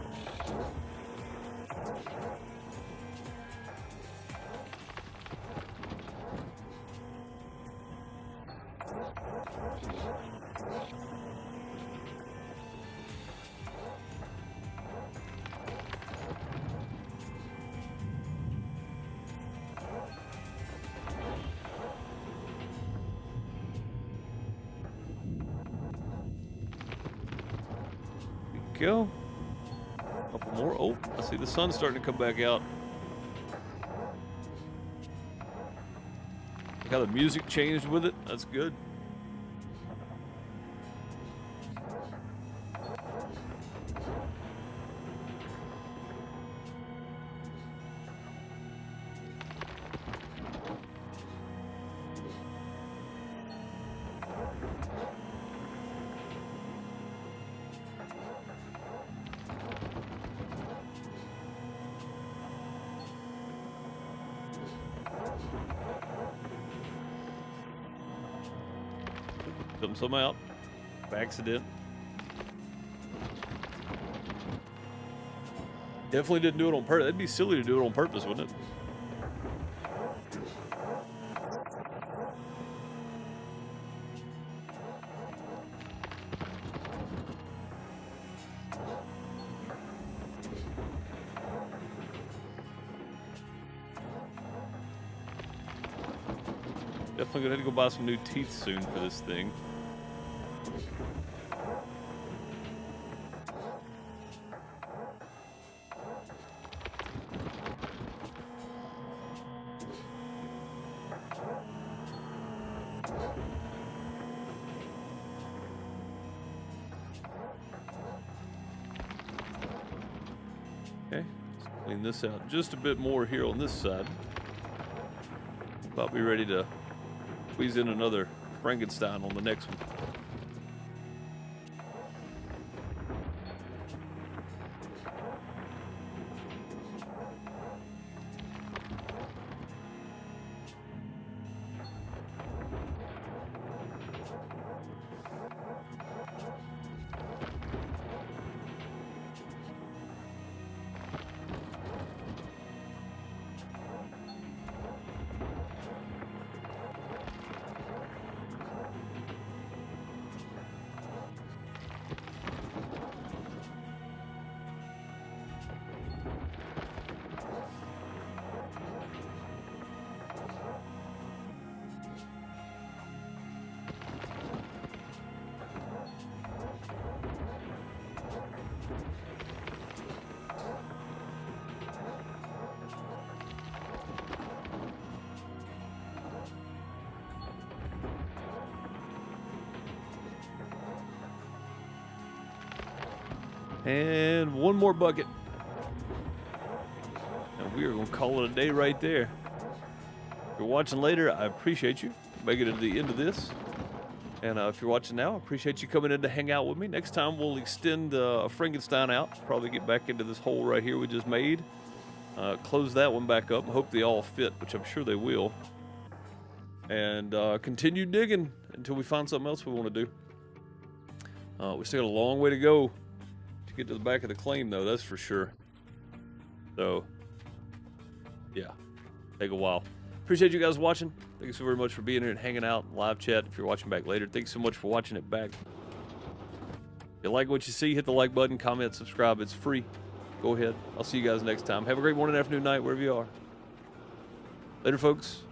Go. A couple more. Oh, I see the sun starting to come back out. Look how the music changed with it. That's good. Putting some out by accident. Definitely didn't do it on purpose. That'd be silly to do it on purpose, wouldn't it? Definitely gonna have to go buy some new teeth soon for this thing. Okay, let's clean this out just a bit more here on this side. About be ready to squeeze in another Frankenstein on the next one. And one more bucket. And we are going to call it a day right there. If you're watching later, I appreciate you making it to the end of this. And if you're watching now, I appreciate you coming in to hang out with me. Next time, we'll extend a Frankenstein out. Probably get back into this hole right here we just made. Close that one back up. Hope they all fit, which I'm sure they will. And continue digging until we find something else we want to do. We still got a long way to go to get to the back of the claim, though. That's for sure. So, yeah, take a while. Appreciate you guys watching. Thank you so very much for being here and hanging out in live chat. If you're watching back later, thanks so much for watching it back. If you like what you see, hit the like button, comment, subscribe. It's free. Go ahead. I'll see you guys next time. Have a great morning, afternoon, night, wherever you are. Later, folks.